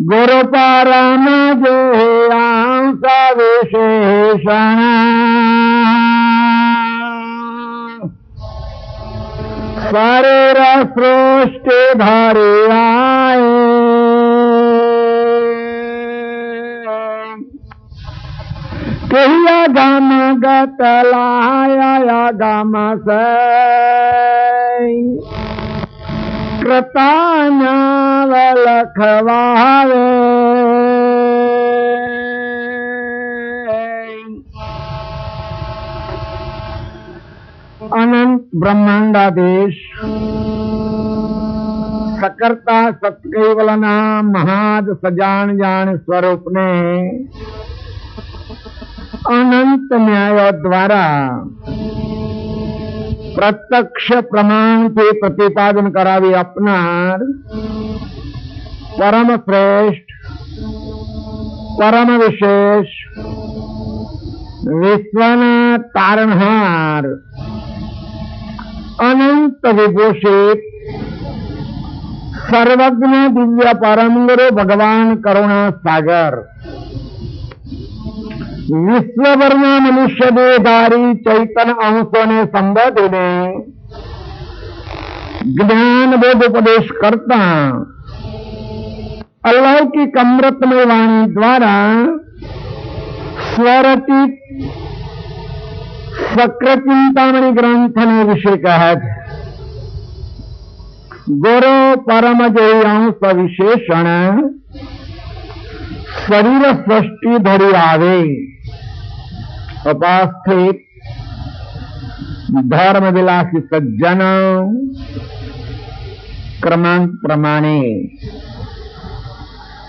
गुरु परम जो अंश विशेषण शरीर सृष्टि धरि आए कहिया गम गतलाया गम से कृतान्यावलखवावे अनंत ब्रह्मांडाधीश सकर्ता सत्कैवलना महाद सजान जान स्वरूप ने अनंत न्याय द्वारा प्रत्यक्ष प्रमाण से प्रतिपादन करावी अपनार परम श्रेष्ठ परम विशेष विश्वना तारणहार अनंत विभूषित सर्वज्ञ दिव्य परम गुरु भगवान करुणा सागर विश्वभરના મનુષ્ય દેહધારી ચૈતન અંશોને સંબોધીને જ્ઞાન બોધ ઉપદેશ કરતા અલૌકિક અમૃતમય વાણી દ્વારા સ્વરચિત સક્રચિંતામણી ગ્રંથને વિશે કહે છે. ગુરુ પરમ જય અંશ વિશેષણ શરીર સૃષ્ટિ ધરી આવે उपस्थित धर्म विलासी सज्जन क्रमांक प्रमाणे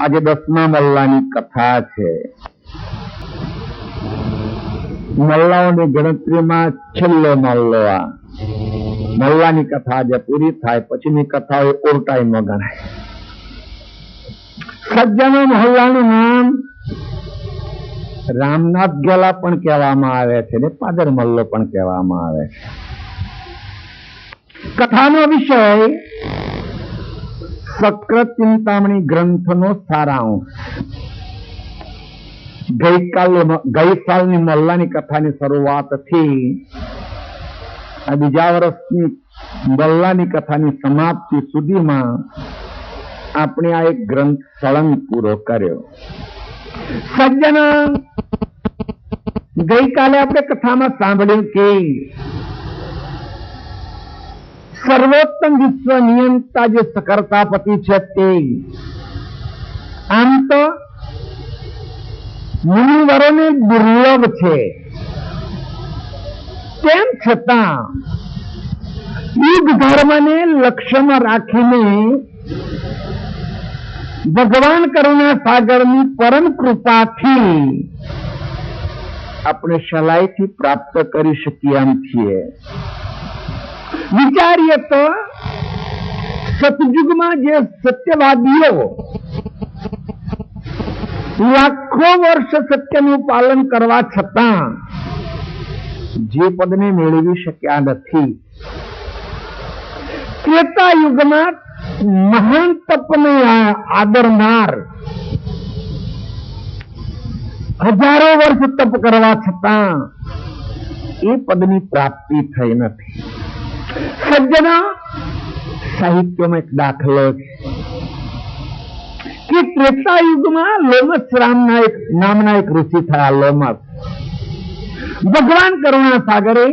आज 10મા મલ્લાની कथा है. મલ્લાઓની ગણતરીમાં છેલ્લો મલ્લો આ મલ્લાની કથા જે પૂરી થાય પછીની કથાઓ ઓરટાઈમાં ગણાય. સજ્જનો મહલ્લાનું નામ રામનાથ ગેલા પણ કહેવામાં આવે છે ને પાદર મલ્લો પણ કહેવામાં આવે છે. કથાનો વિષય સક્રત ચિંતામણી ગ્રંથનો સારાંશ. ગઈ સાલની મલ્લાની કથાની શરૂઆતથી આ બીજા વર્ષની મલ્લાની કથાની સમાપ્તિ સુધીમાં આપણે આ એક ગ્રંથ સળંગ પૂરો કર્યો. સજ્જન ગઈકાલે આપણે કથામાં સાંભળ્યું કે સર્વોત્તમ વિશ્વ નિયંતા જે સકર્તાપતિ છે તે આમ તો મુનિવરોને દુર્લભ છે, તેમ છતાં યુગ ધર્મને લક્ષ્યમાં રાખીને ભગવાન કરુણા સાગરની પરમ કૃપાથી આપણે સલાઈથી પ્રાપ્ત કરી શકીએ એમ છીએ. વિચારીએ તો સતયુગમાં જે સત્યવાદીઓ લાખો વર્ષ સત્યનું પાલન કરવા છતાં જે પદને મેળવી શક્યા નથી, ત્રેતા યુગમાં મહાન તપને આદરનાર હજારો વર્ષ તપ કરવા છતાં એ પદની પ્રાપ્તિ થઈ નથી. સજ્જના સાહિત્યમાં એક દાખલો છે કે ત્રેતા યુગમાં લોમસ નામના એક ઋષિ થયા. લોમસ ભગવાન કરુણા સાગરે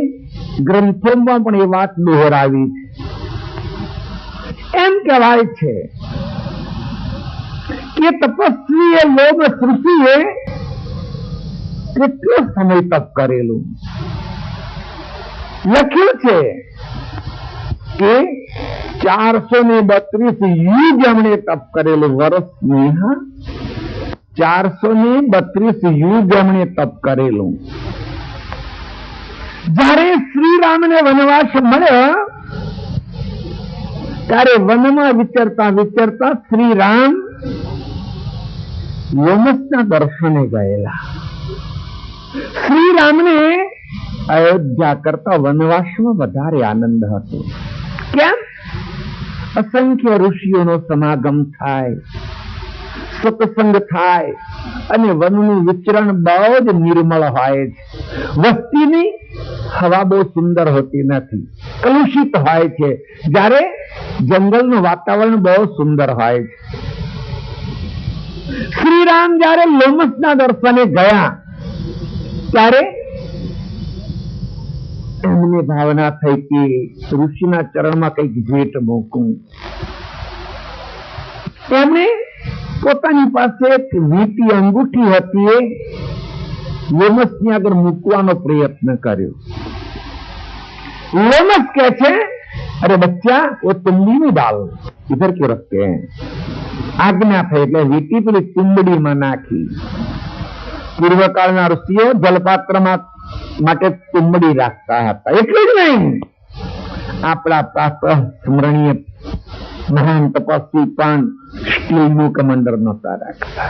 ગ્રંથોમાં પણ એ વાત દોહરાવી છે. એમ કહેવાય છે કે તપસ્વી લોમસ ઋષિએ કેટલો સમય તપ કરેલું. લખ્યું છે કે 432 યુગ એમણે તપ કરેલું. વર્ષની 432 યુગ એમણે તપ કરેલું. જ્યારે શ્રી રામને વનવાસ મળ્યો ત્યારે વનમાં વિચરતા વિચરતા શ્રી રામ લોમસના દર્શને ગયેલા. શ્રી રામને અયોધ્યા કરતા વનવાસમાં વધારે આનંદ હતો. કેમ? અસંખ્ય ઋષિઓનો સમાગમ થાય, સત્સંગ થાય અને વનનું વિચરણ બહુ જ નિર્મળ હોય છે. વસ્તીની હવા બહુ સુંદર હોતી નથી, કલુષિત હોય છે, જ્યારે જંગલનું વાતાવરણ બહુ સુંદર હોય છે. શ્રી રામ જ્યારે લોમસના દર્શને ગયા ત્યારે એમને ભાવના થઈ કે ઋષિના ચરણમાં કઈક ભેટ મૂકું. એમણે પોતાની પાસે એક વીંટી અંગૂઠી હતી, એ લોમસની આગળ મૂકવાનો પ્રયત્ન કર્યો. लोमस क्या छे, अरे बच्चा वो तुंबड़ी में डाल, इधर क्यों रखते हैं? આજ્ઞા થઈ એટલે વીંટી પેલી તુંબડીમાં નાખી. પૂર્વકાળના ઋષિઓ જલપાત્રમાં માટે તુંબડી રાખતા હતા. એટલું જ નહીં, આપણા પ્રાતઃ સ્મરણીય મહાન તપસ્વી પણ સ્ટીલનું કમંડર નહોતા રાખતા.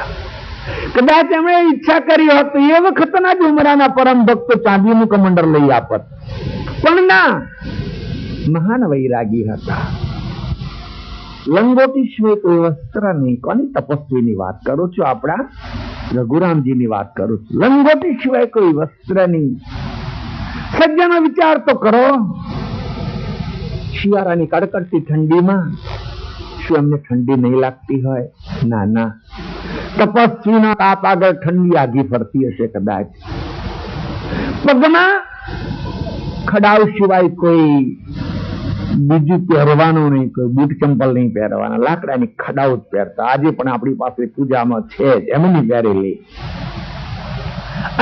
કદાચ એમણે ઈચ્છા કરી હોત એ વખતના જ ઉમરાના પરમ ભક્તો ચાંદીનું કમંડર લઈ આપત, પણ ના, મહાન વૈરાગી હતા. લંગોટી સિવાય કોઈ વસ્ત્ર નહીં. કોની તપસ્વીની વાત કરું છું? આપણા રઘુરામજીની વાત કરું છું. લંગોટી સિવાય કોઈ વસ્ત્ર નહીં. સજ્જનો વિચાર તો કરો, શિયાળાની કડકડતી ઠંડીમાં શું અમને ઠંડી નહીં લાગતી હોય? ના ના, તપસ્વીના તાપ આગળ ઠંડી આગી ફરતી હશે કદાચ. પગમાં ખડાવ સિવાય કોઈ બીજું પહેરવાનું નહીં, કોઈ બૂટ ચંપલ નહીં પહેરવાના, લાકડાની ખડાવ જ પહેરતા. આજે પણ આપણી પાસે પૂજામાં છે જ, એમની પહેરેલી.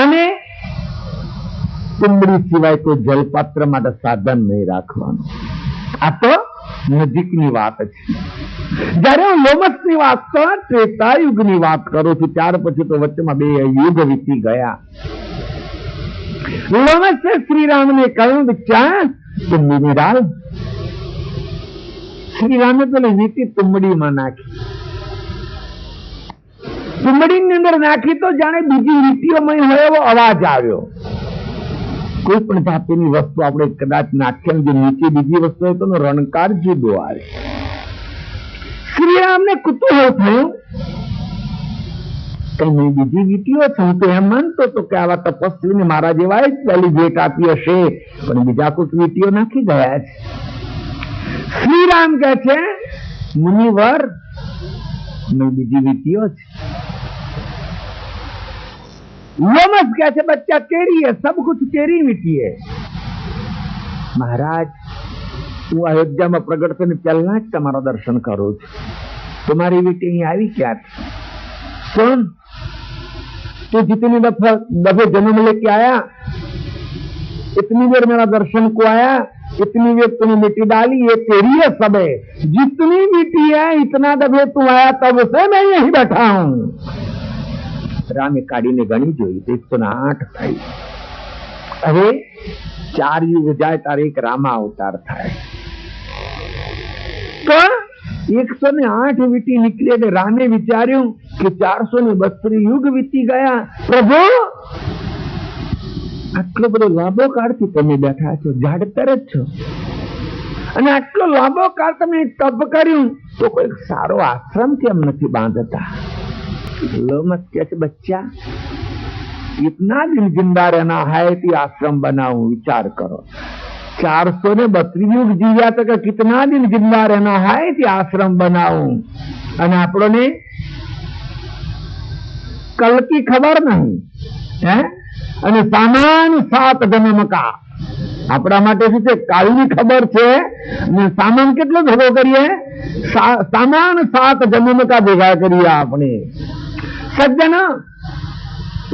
અને તુંબડી સિવાય કોઈ જલપાત્ર માટે સાધન નહીં રાખવાનું. આ તો નજીકની વાત છે. જયારે હું લોમસની વાત તો ત્રેતાયુગની વાત કરું છું, ત્યાર પછી તો વચ્ચેમાં 2 યુગ વીતી ગયા. લોમસે શ્રીરામને કહ્યું કે ચા તુંબડીમાં ડાલ. શ્રીરામે પેલી વીંટી તુંબડીમાં નાખી. તુંબડીની અંદર નાખી તો જાણે બીજી વીંટીઓમાં હોય એવો અવાજ આવ્યો. કોઈ પણ જાતિની વસ્તુ આપણે કદાચ નાખીએ, જે નીચે બીજી વસ્તુ હોય તો રણકાર જુદો આવે. શ્રીરામને કુતૂહલ થયું, કઈ બીજી વીંટીઓ છે? હું તો એમ માનતો હતો કે આવા તપસ્વીને મારા જેવા જ પહેલી ભેટ આપી હશે, પણ બીજા કોઈ વીંટીઓ નાખી ગયા છે. શ્રીરામ કહે છે, મુનિવર બીજી વીંટીઓ છે. लोमस कहते છે, बच्चा तेरी है, सब कुछ तेरी वींटी है. महाराज, હું અયોધ્યામાં પ્રગટ થઈને પહેલા જ તમારા દર્શન કરું છું. તમારી વીંટી અહીં આવી ક્યાંથી? सुन, तू जितनी दफे जन्म लेके आया, इतनी देर मेरा दर्शन को आया, इतनी देर तूने मिट्टी डाली, ये तेरी है सब है. जितनी मिट्टी है इतना दफे तू आया, तब से मैं यही बैठा हूं. રામે કાઢીને ગણી જોઈ તો 108 થઈ. હવે 4 યુગ જાય તારે એક રામા અવતાર થાય. તો 108 વીંટી નીકળી એટલે રામે વિચાર્યું કે 432 યુગ વીતી ગયા. પ્રભુ, આટલો બધો લાંબો કાળથી તમે બેઠા છો, જાડતર જ છો, અને આટલો લાંબો કાળ તમે તપ કર્યું, તો કોઈ સારો આશ્રમ કેમ નથી બાંધતા? लोमस कहते, बच्चा इतना दिन जिंदा रहना है तो आश्रम बनाऊं. विचार करो, 432 युग जीव्या तो कितना दिन जिंदा रहना है तो आश्रम बनाऊं. અને આપણને કલ की खबर नहीं है, અને સામાન 7 જન્મ કા. આપણા માટે શું છે? કાલની ખબર છે, અને સામાન કેટલો ભેગો કરીએ? સામાન 7 જન્મ કા ભેગા કરીએ આપણે. સજ્જન,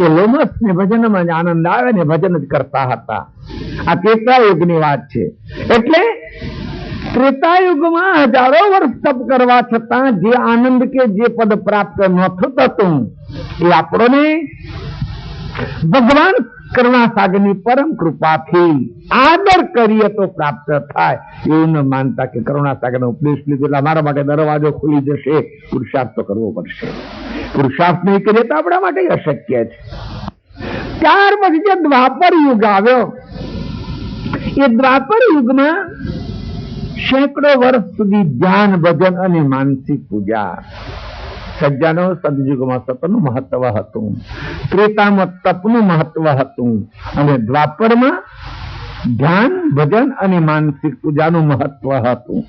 એ લોમસ ને ભજનમાં આનંદ આવે ને ભજન જ કરતા હતા. આ ત્રેતાયુગની વાત છે. એટલે ત્રેતાયુગમાં હજારો વર્ષ તપ કરવા છતાં જે આનંદ કે જે પદ પ્રાપ્ત નથું થતું, એ આપણને ભગવાન કરુણાસાગરની પરમ કૃપાથી આદર કરીએ તો પ્રાપ્ત થાય. એવું ન માનતા કે કરુણાસાગરનો ઉપદેશ લીધો એટલે અમારા માટે દરવાજો ખુલી જશે. પુરુષાર્થ તો કરવો પડશે. પુરુષાર્થ નહીં કરીએ તો આપણા માટે અશક્ય છે. ત્યાર પછી જે દ્વાપર યુગ આવ્યો, એ દ્વાપર યુગમાં સેંકડો વર્ષ સુધી ધ્યાન, ભજન અને માનસિક પૂજા. સજ્જનો, સદયુગમાં સતનું મહત્વ હતું, ત્રેતામાં તપનું મહત્વ હતું અને દ્વાપરમાં ધ્યાન, ભજન અને માનસિક પૂજાનું મહત્વ હતું.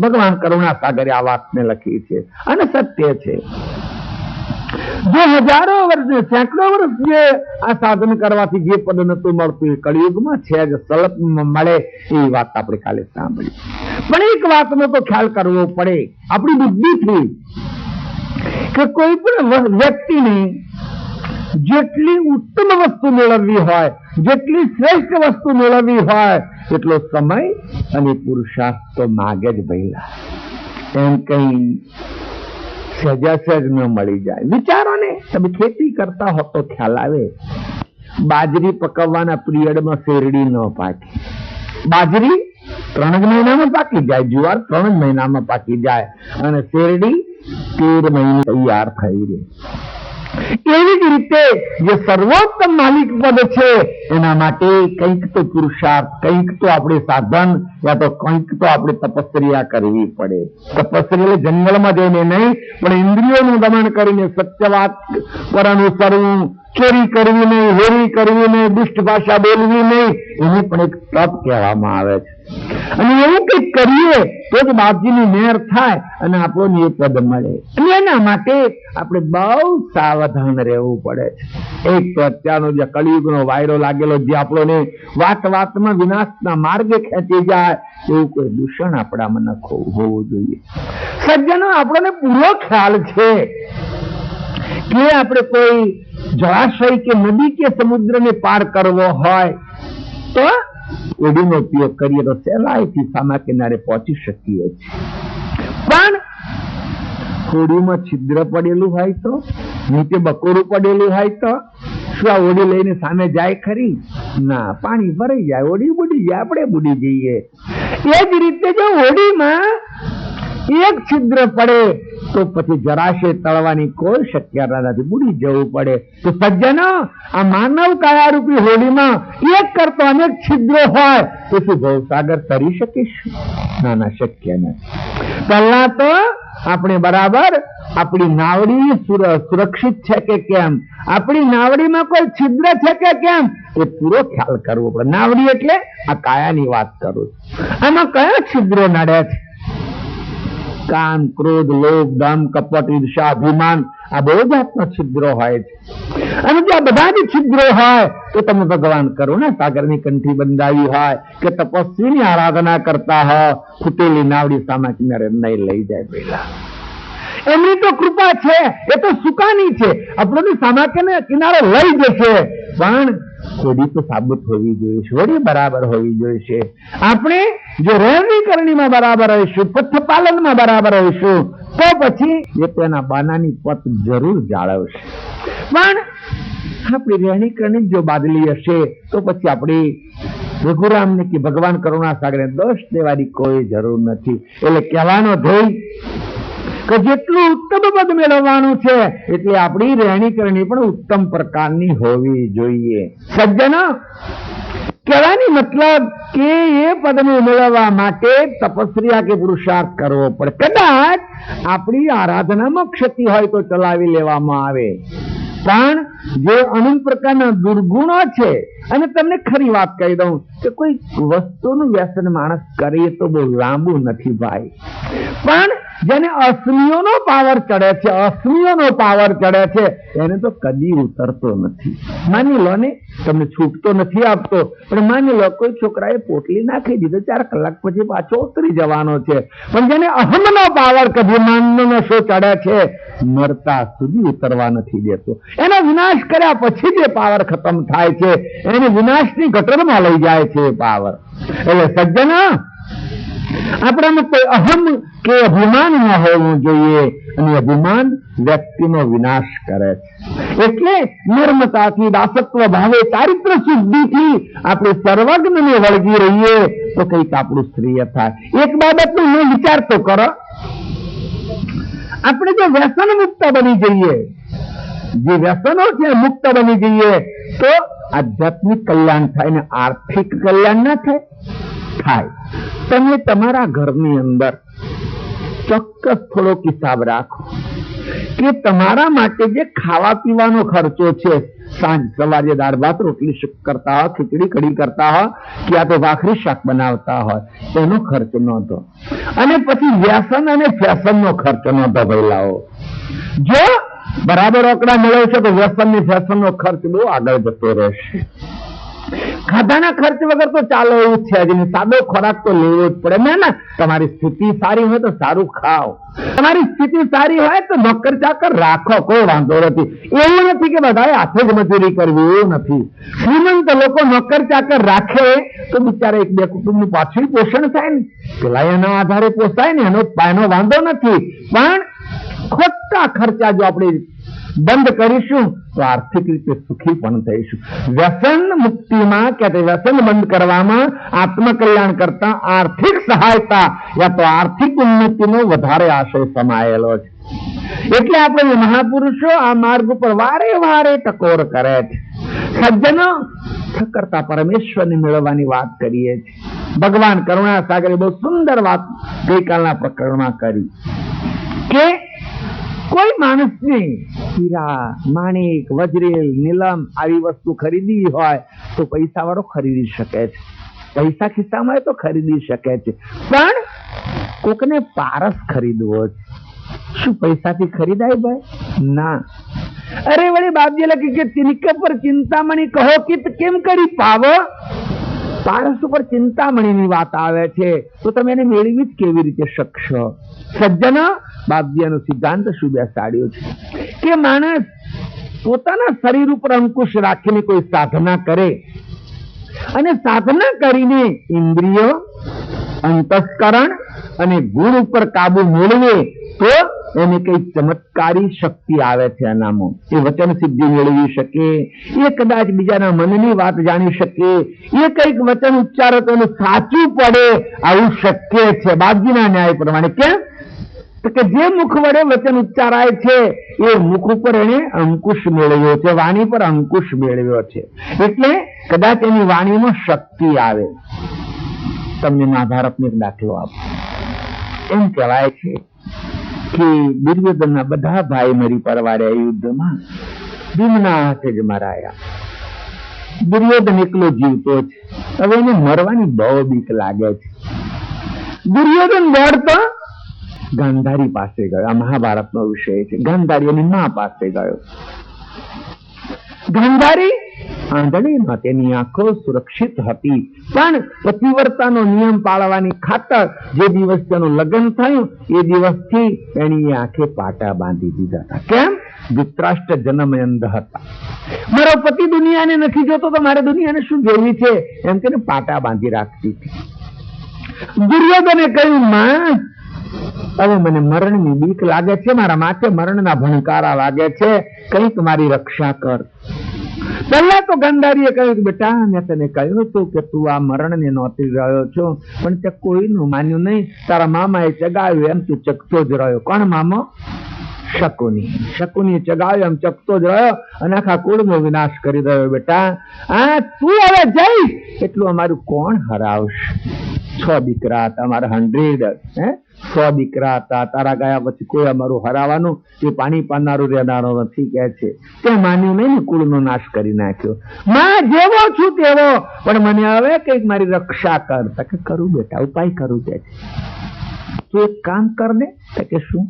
ભગવાન કરુણાસાગરે આ વાતને લખી છે અને સત્ય છે. જો હજારો વર્ષ, સેંકડો વર્ષ જે આ સાધન કરવાથી જે પદ નતું મળતું એ કળિયુગમાં છે જ સ્વલ્પમાં મળે, એ વાત આપણે કાલે સાંભળી. પણ એક વાતનો તો ખ્યાલ કરવો પડે આપણી બુદ્ધિથી કે કોઈ પણ વ્યક્તિને જેટલી ઉત્તમ વસ્તુ મેળવવી હોય, જેટલી શ્રેષ્ઠ વસ્તુ મેળવવી હોય, એટલો સમય અને પુરુષાર્થ તો માગે જ ભઈલા. એમ કઈ સહેજાસહેજ ન મળી જાય. વિચારો ને, તમે ખેતી કરતા હો તો ખ્યાલ આવે. બાજરી પકવવાના પિરિયડમાં શેરડી ન પાકે. બાજરી 3 જ મહિનામાં પાકી જાય, જુવાર 3 જ મહિનામાં પાકી જાય અને શેરડી 13 મહિને તૈયાર થઈ રહે. એવી જ રીતે જે સર્વોત્તમ માલિક પદ છે એના માટે કંઈક તો પુરુષાર્થ, કંઈક તો આપણે સાધન, યા તો કંઈક તો આપણે તપસ્યા કરવી પડે. તપસ્યા જંગલમાં જઈને નહીં, પણ ઇન્દ્રિયોનું દમન કરીને સત્ય વાત પર અનુસરવું, ચોરી કરવી નહીં, હોરી કરવી નહીં, દુષ્ટ ભાષા બોલવી નહીં, એને પણ એક તપ કહેવામાં આવે છે. અને એવું કંઈક કરીએ તો જ બાપજીની મહેર થાય અને આપણને એ પદ મળે. અને એના માટે આપણે બહુ સાવધાન રહેવું પડે છે. એક તો અત્યારનો જે કળિયુગનો વાયરો લાગેલો, જે આપણને વાત વાતમાં વિનાશના માર્ગે ખેંચી જાય, એવું કોઈ દૂષણ આપણામાં ન હોવું જોઈએ. સજ્જનો, આપણને પૂરો ખ્યાલ છે કે આપણે કોઈ જળાશય કે નદી કે સમુદ્રને પાર કરવો હોય તો હોડીનો ઉપયોગ કરીએ તો સહેલાઈથી સામા કિનારે પહોંચી શકીએ છીએ. પણ હોડીમાં છિદ્ર પડેલું હોય તો, નીચે બકોરું પડેલું હોય તો શું આ હોડી લઈને સામે જાય ખરી? ના, પાણી ભરાઈ જાય, હોડી બુડી જાય, આપણે બુડી જઈએ. એ જ રીતે જો હોડીમાં એક છિદ્ર પડે તો પછી જરાશે તળવાની કોઈ શક્યતા નથી, બુડી જવું પડે. તો સજ્જનો, આ માનવ કાયારૂપી હોડીમાં એક કરતો અનેક છિદ્રો હોય તો શું ભવસાગર તરી શકીશું? ના, શક્ય નથી. પહેલા તો આપણે બરાબર આપણી નાવડી સુરક્ષિત છે કે કેમ, આપણી નાવડીમાં કોઈ છિદ્ર છે કે કેમ, એ પૂરો ખ્યાલ કરવો પડે. નાવડી એટલે આ કાયાની વાત કરું છું. આમાં કયા છિદ્રો નડે છે? કામ, ક્રોધ, લોભ, દમ, કપટ, ઈર્ષા, અભિમાન, આ બહુ જાતના છિદ્રો હોય છે. અને જો આ બધા જ છિદ્રો હોય તો તમે ભગવાન કરુણાસાગરની કંઠી બંધાવી હોય કે તપસ્વીની આરાધના કરતા હો, ફૂટેલી નાવડી સામા કિનારે નહીં લઈ જાય. પહેલા એમની તો કૃપા છે, એ તો સુકાની છે, આપણને સામા કિનારે લઈ જશે. પણ હોડી તો સાબુત હોવી જોઈએ, હોડી બરાબર હોવી જોઈએ. આપણે જો રહેણી કરણીમાં બરાબર રહીશું, પથ્ય પાલનમાં બરાબર રહીશું, તો પછી એ તેના બાનાની પત જરૂર જાળવશે. પણ આપણી રહેણી કરણી જો બાદલી હશે તો પછી આપણી રઘુરામને કે ભગવાન કરુણાસાગરને દોષ દેવાની કોઈ જરૂર નથી. એટલે કહેવાનો ધ્યેય કે જેટલું ઉત્તમ પદ મેળવવાનું છે એટલે આપણી રહેણી કરણી પણ ઉત્તમ પ્રકારની હોવી જોઈએ. સજ્જનો, કહેવાની મતલબ કે એ પદને મેળવવા માટે તપસ્યા કે પુરુષાર્થ કરવો પડે. કદાચ આપણી આરાધનામાં ક્ષતિ હોય તો ચલાવી લેવામાં આવે, પણ જે અનેક પ્રકારના દુર્ગુણો છે, અને તમને ખરી વાત કહી દઉં કે કોઈ વસ્તુનું વ્યસન માણસ કરીએ તો બહુ લાંબુ નથી ભાઈ. પણ જેને અસમીઓનો પાવર ચડે છે, અસમીઓનો પાવર ચડે છે, એને તો કદી ઉતરતો નથી. માની લો ને, તમને છૂટ તો નથી આપતો, પણ માની લો કોઈ છોકરાએ પોટલી નાખી દીધો, 4 કલાક પછી પાછો ઉતરી જવાનો છે. પણ જેને અહમનો પાવર, કદી માનનો નશો ચડે છે, મરતા સુધી ઉતરવા નથી દેતો. એનો વિનાશ કર્યા પછી જે પાવર ખતમ થાય છે, એને વિનાશની ગટરમાં લઈ જાય છે એ પાવર. એટલે સજ્જનો, આપણામાં કોઈ અહમ કે અભિમાન ન હોવું જોઈએ, અને અભિમાન વ્યક્તિનો વિનાશ કરે છે. એટલે નર્મતાથી, દાસત્વ ભાવે, ચારિત્ર શુદ્ધિથી આપણે સર્વજ્ઞને વળગી રહીએ તો કંઈક આપણું શ્રેય થાય. એક બાબતનો હું વિચાર તો કરો, આપણે જો વ્યસન મુક્ત બની જઈએ, જે વ્યસનો છે મુક્ત બની જઈએ, તો આધ્યાત્મિક કલ્યાણ થાય ને આર્થિક કલ્યાણ ના થાય. થાય. તમે તમારા ઘરની અંદર ચોક્કસ થોડોક હિસાબ રાખો કે તમારા માટે જે ખાવા પીવાનો ખર્ચો છે, સાંજ સવારે દાળ ભાત રોટલી કરતા હોય, ખીચડી કઢી કરતા હોય, કે આ તો ભાખરી શાક બનાવતા હોય, એનો ખર્ચ નોંધો. અને પછી વ્યસન અને ફેશન નો ખર્ચ નોંધો. ભઈલાઓ, જો બરાબર રોકડા મળે છે તો વ્યસન ની ફેશન નો ખર્ચ બહુ આગળ જતો રહેશે. ખાધાના ખર્ચ વગર તો ચાલો એવું છે જ નહીં. સાદો ખોરાક તો લેવો જ પડે ને. તમારી સ્થિતિ સારી હોય તો સારું ખાઓ, તમારી સ્થિતિ સારી હોય તો નોકર ચાકર રાખો, કોઈ વાંધો નથી. એવું નથી કે બધાએ હાથે જ મજૂરી કરવી, એવું નથી. શ્રીમંત લોકો નોકર ચાકર રાખે તો બિચારા એક બે કુટુંબનું પાછળ પોષણ થાય ને, પેલા એના આધારે પોસાય ને, એનો વાંધો નથી. પણ ખોટા ખર્ચા જો આપણે બંધ કરીશું તો આર્થિક રીતે સુખી પણ થઈશું. વ્યસન મુક્તિમાં કે વ્યસન બંધ કરવામાં આત્મકલ્યાણ કરતા આર્થિક સહાયતા યા તો આર્થિક ઉન્નતિનો વધારે આશય સમાયેલો છે. એટલે આપણે મહાપુરુષો આ માર્ગ ઉપર વારે વારે ટકોર કરે છે. સજ્જનો કરતા પરમેશ્વરને મેળવવાની વાત કરીએ છીએ. ભગવાન કરુણા સાગરે બહુ સુંદર વાત ગઈકાલના પ્રકરણમાં કરી કે કોઈ માણસને હીરા, માણિક, વજ્રેલ, નીલમ આવી વસ્તુ ખરીદવી હોય તો પૈસા વાળો ખરીદી શકે છે. પૈસા ખિસ્સામાં હોય તો ખરીદી શકે છે. પણ કોકને પારસ ખરીદવો છે, શું પૈસાથી ખરીદાય ભાઈ? ના. અરે વળી બાપજી લખી કે તિનકે પર ચિંતામણી કહો કિત કેમ કરી પાવો. પારસ ઉપર ચિંતામણીની વાત આવે છે તો તમે એને મેળવી જ કેવી રીતે શકશો? સજ્જન, બાપજીનો સિદ્ધાંત શું બેસાડ્યો છે કે માણસ પોતાના શરીર ઉપર અંકુશ રાખીને કોઈ સાધના કરે અને સાધના કરીને ઇન્દ્રિયો, અંતસ્કરણ અને ગુણ ઉપર કાબુ મેળવે તો એને કઈ ચમત્કારી શક્તિ આવે છે. એનામાં એ વચન સિદ્ધિ મેળવી શકે, એ કદાચ બીજાના મનની વાત જાણી શકે, એ કઈક વચન ઉચ્ચારો તો એનું સાચું પડે, આવું શક્ય છે બાપજીના ન્યાય પ્રમાણે. કેમ? તો કે જે મુખ વડે વચન ઉચ્ચારાય છે એ મુખ ઉપર એને અંકુશ મેળવ્યો છે, વાણી પર અંકુશ મેળવ્યો છે, એટલે કદાચ એની વાણીમાં શક્તિ આવે. તમને આધાર આપને એક દાખલો આપો. એમ કહેવાય છે કે દુર્યોધનના બધા ભાઈ મરી પરવાર્યા યુદ્ધમાં, ભીમના હાથે જ મરાયા. દુર્યોધન એકલો જીવતો છે. હવે એને મરવાની બહુ બીક લાગે છે. દુર્યોધન દોડતો ગાંધારી પાસે ગયો. આ મહાભારતનો વિષય છે. ગાંધારી એની મા પાસે ગયો. ગાંધારી આંધળી ન, તેની આંખો સુરક્ષિત હતી, પણ પતિવ્રતાનો નિયમ પાળવાની ખાતર જે દિવસ તેનું લગ્ન થયું એ દિવસથી એની આંખે પાટા બાંધી દીધા હતા. કેમ? ધૃતરાષ્ટ્ર જન્મ અંધ હતા. મારો પતિ દુનિયાને નથી જોતો તો મારે દુનિયાને શું જોવી છે, એમ કે પાટા બાંધી રાખતી હતી. દુર્યોધને કહ્યું, માં હવે મને મરણની બીક લાગે છે, મારા માથે મરણના ભણકારા લાગે છે, કંઈક મારી રક્ષા કર. પહેલા તો ગાંધારીએ કહ્યું, બેટા મેં તને કહ્યું હતું કે તું આ મરણને નોતરી રહ્યો છો, પણ તે કોઈનું માન્યું નહીં. તારા મામાએ ચગાવ્યું એમ તું ચકતો જ રહ્યો. કોણ મામો? શકુની. શકુની ચગાવ્યું એમ ચકતો જ રહ્યો અને આખા કુળનો વિનાશ કરી રહ્યો. બેટા આ તું હવે જઈશ એટલું અમારું કોણ હરાવશે? 6 દીકરા હતા અમારા, 100 100 દીકરા હતા. તારા ગયા પછી કોઈ અમારું હરાવાનું એ પાણી પાનારું રહેનારો નથી કે છે. તે માન્યું નહીં ને, કુળનો નાશ કરી નાખ્યો. માં જેવો છું તેવો, પણ મને હવે કઈક મારી રક્ષા કર. કે કરું બેટા, ઉપાય કરું કે તું એક કામ કર ને. કે શું?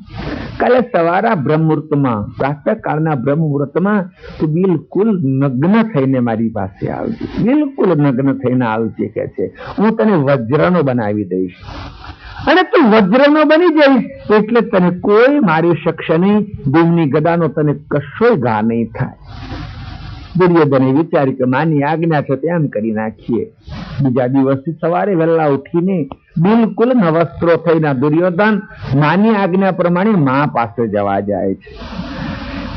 કાલે સવારે બ્રહ્મ મુહૂર્તમાં, પ્રાતઃ કાળના બ્રહ્મ મુહૂર્તમાં તું બિલકુલ નગ્ન થઈને મારી પાસે આવજે. બિલકુલ નગ્ન થઈને આવજે કે છે. હું તને વજ્રનો બનાવી દઈશ અને તું વજ્રનો બની જઈશ એટલે તને કોઈ મારી શકશે નહીં. દેવની ગદાનો તને કશોય ઘા નહીં થાય. દુર્યોધને વિચાર્યું કે માની આજ્ઞા છે તેમ કરી નાખીએ. બીજા દિવસે સવારે વહેલા ઉઠીને બિલકુલ નવસ્ત્રો થઈને દુર્યોધન માની આજ્ઞા પ્રમાણે મા પાસે જવા જાય છે.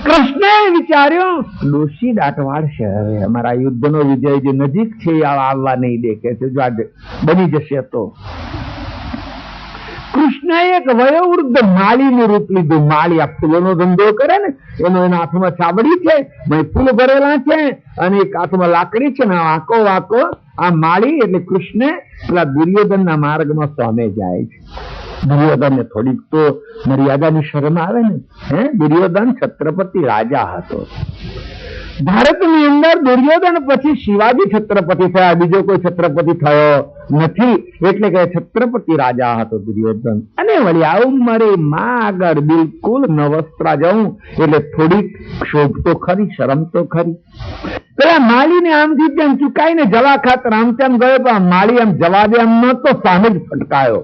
કૃષ્ણએ વિચાર્યું ડોશી દાટવાડશે, હવે અમારા યુદ્ધનો વિજય જે નજીક છે આવવા નહીં દે કે છે, જો બની જશે તો. કૃષ્ણએ એક વયોવૃદ્ધ માળીનું રૂપ લીધું. માળી આ ફૂલોનો ધંધો કરે ને, એનો એના હાથમાં ચાબડી છે, ફૂલ ભરેલા છે, અને એક હાથમાં લાકડી છે ને વાંકો વાંકો આ માળી. એટલે કૃષ્ણ પેલા દુર્યોધનના માર્ગમાં સામે જાય છે. દુર્યોધનને થોડીક તો મર્યાદાની શરમ આવે ને. દુર્યોધન છત્રપતિ રાજા હતો. ભારતની અંદર દુર્યોધન પછી શિવાજી છત્રપતિ થયા, બીજો કોઈ છત્રપતિ થયો નથી. એટલે કે છત્રપતિ રાજા હતો દુર્યોધન. અને વળી આવું મારી માં આગળ બિલકુલ નવસ્ત્રા જવું એટલે થોડીક શોભ તો ખરી, શરમ તો ખરી. પેલા માળીને આમથી તેમ ચુકાઈને જવા ખાતર આમ તેમ ગયો, પણ માળી આમ જવા દે એમ નતો, સામે જ ફટકાયો.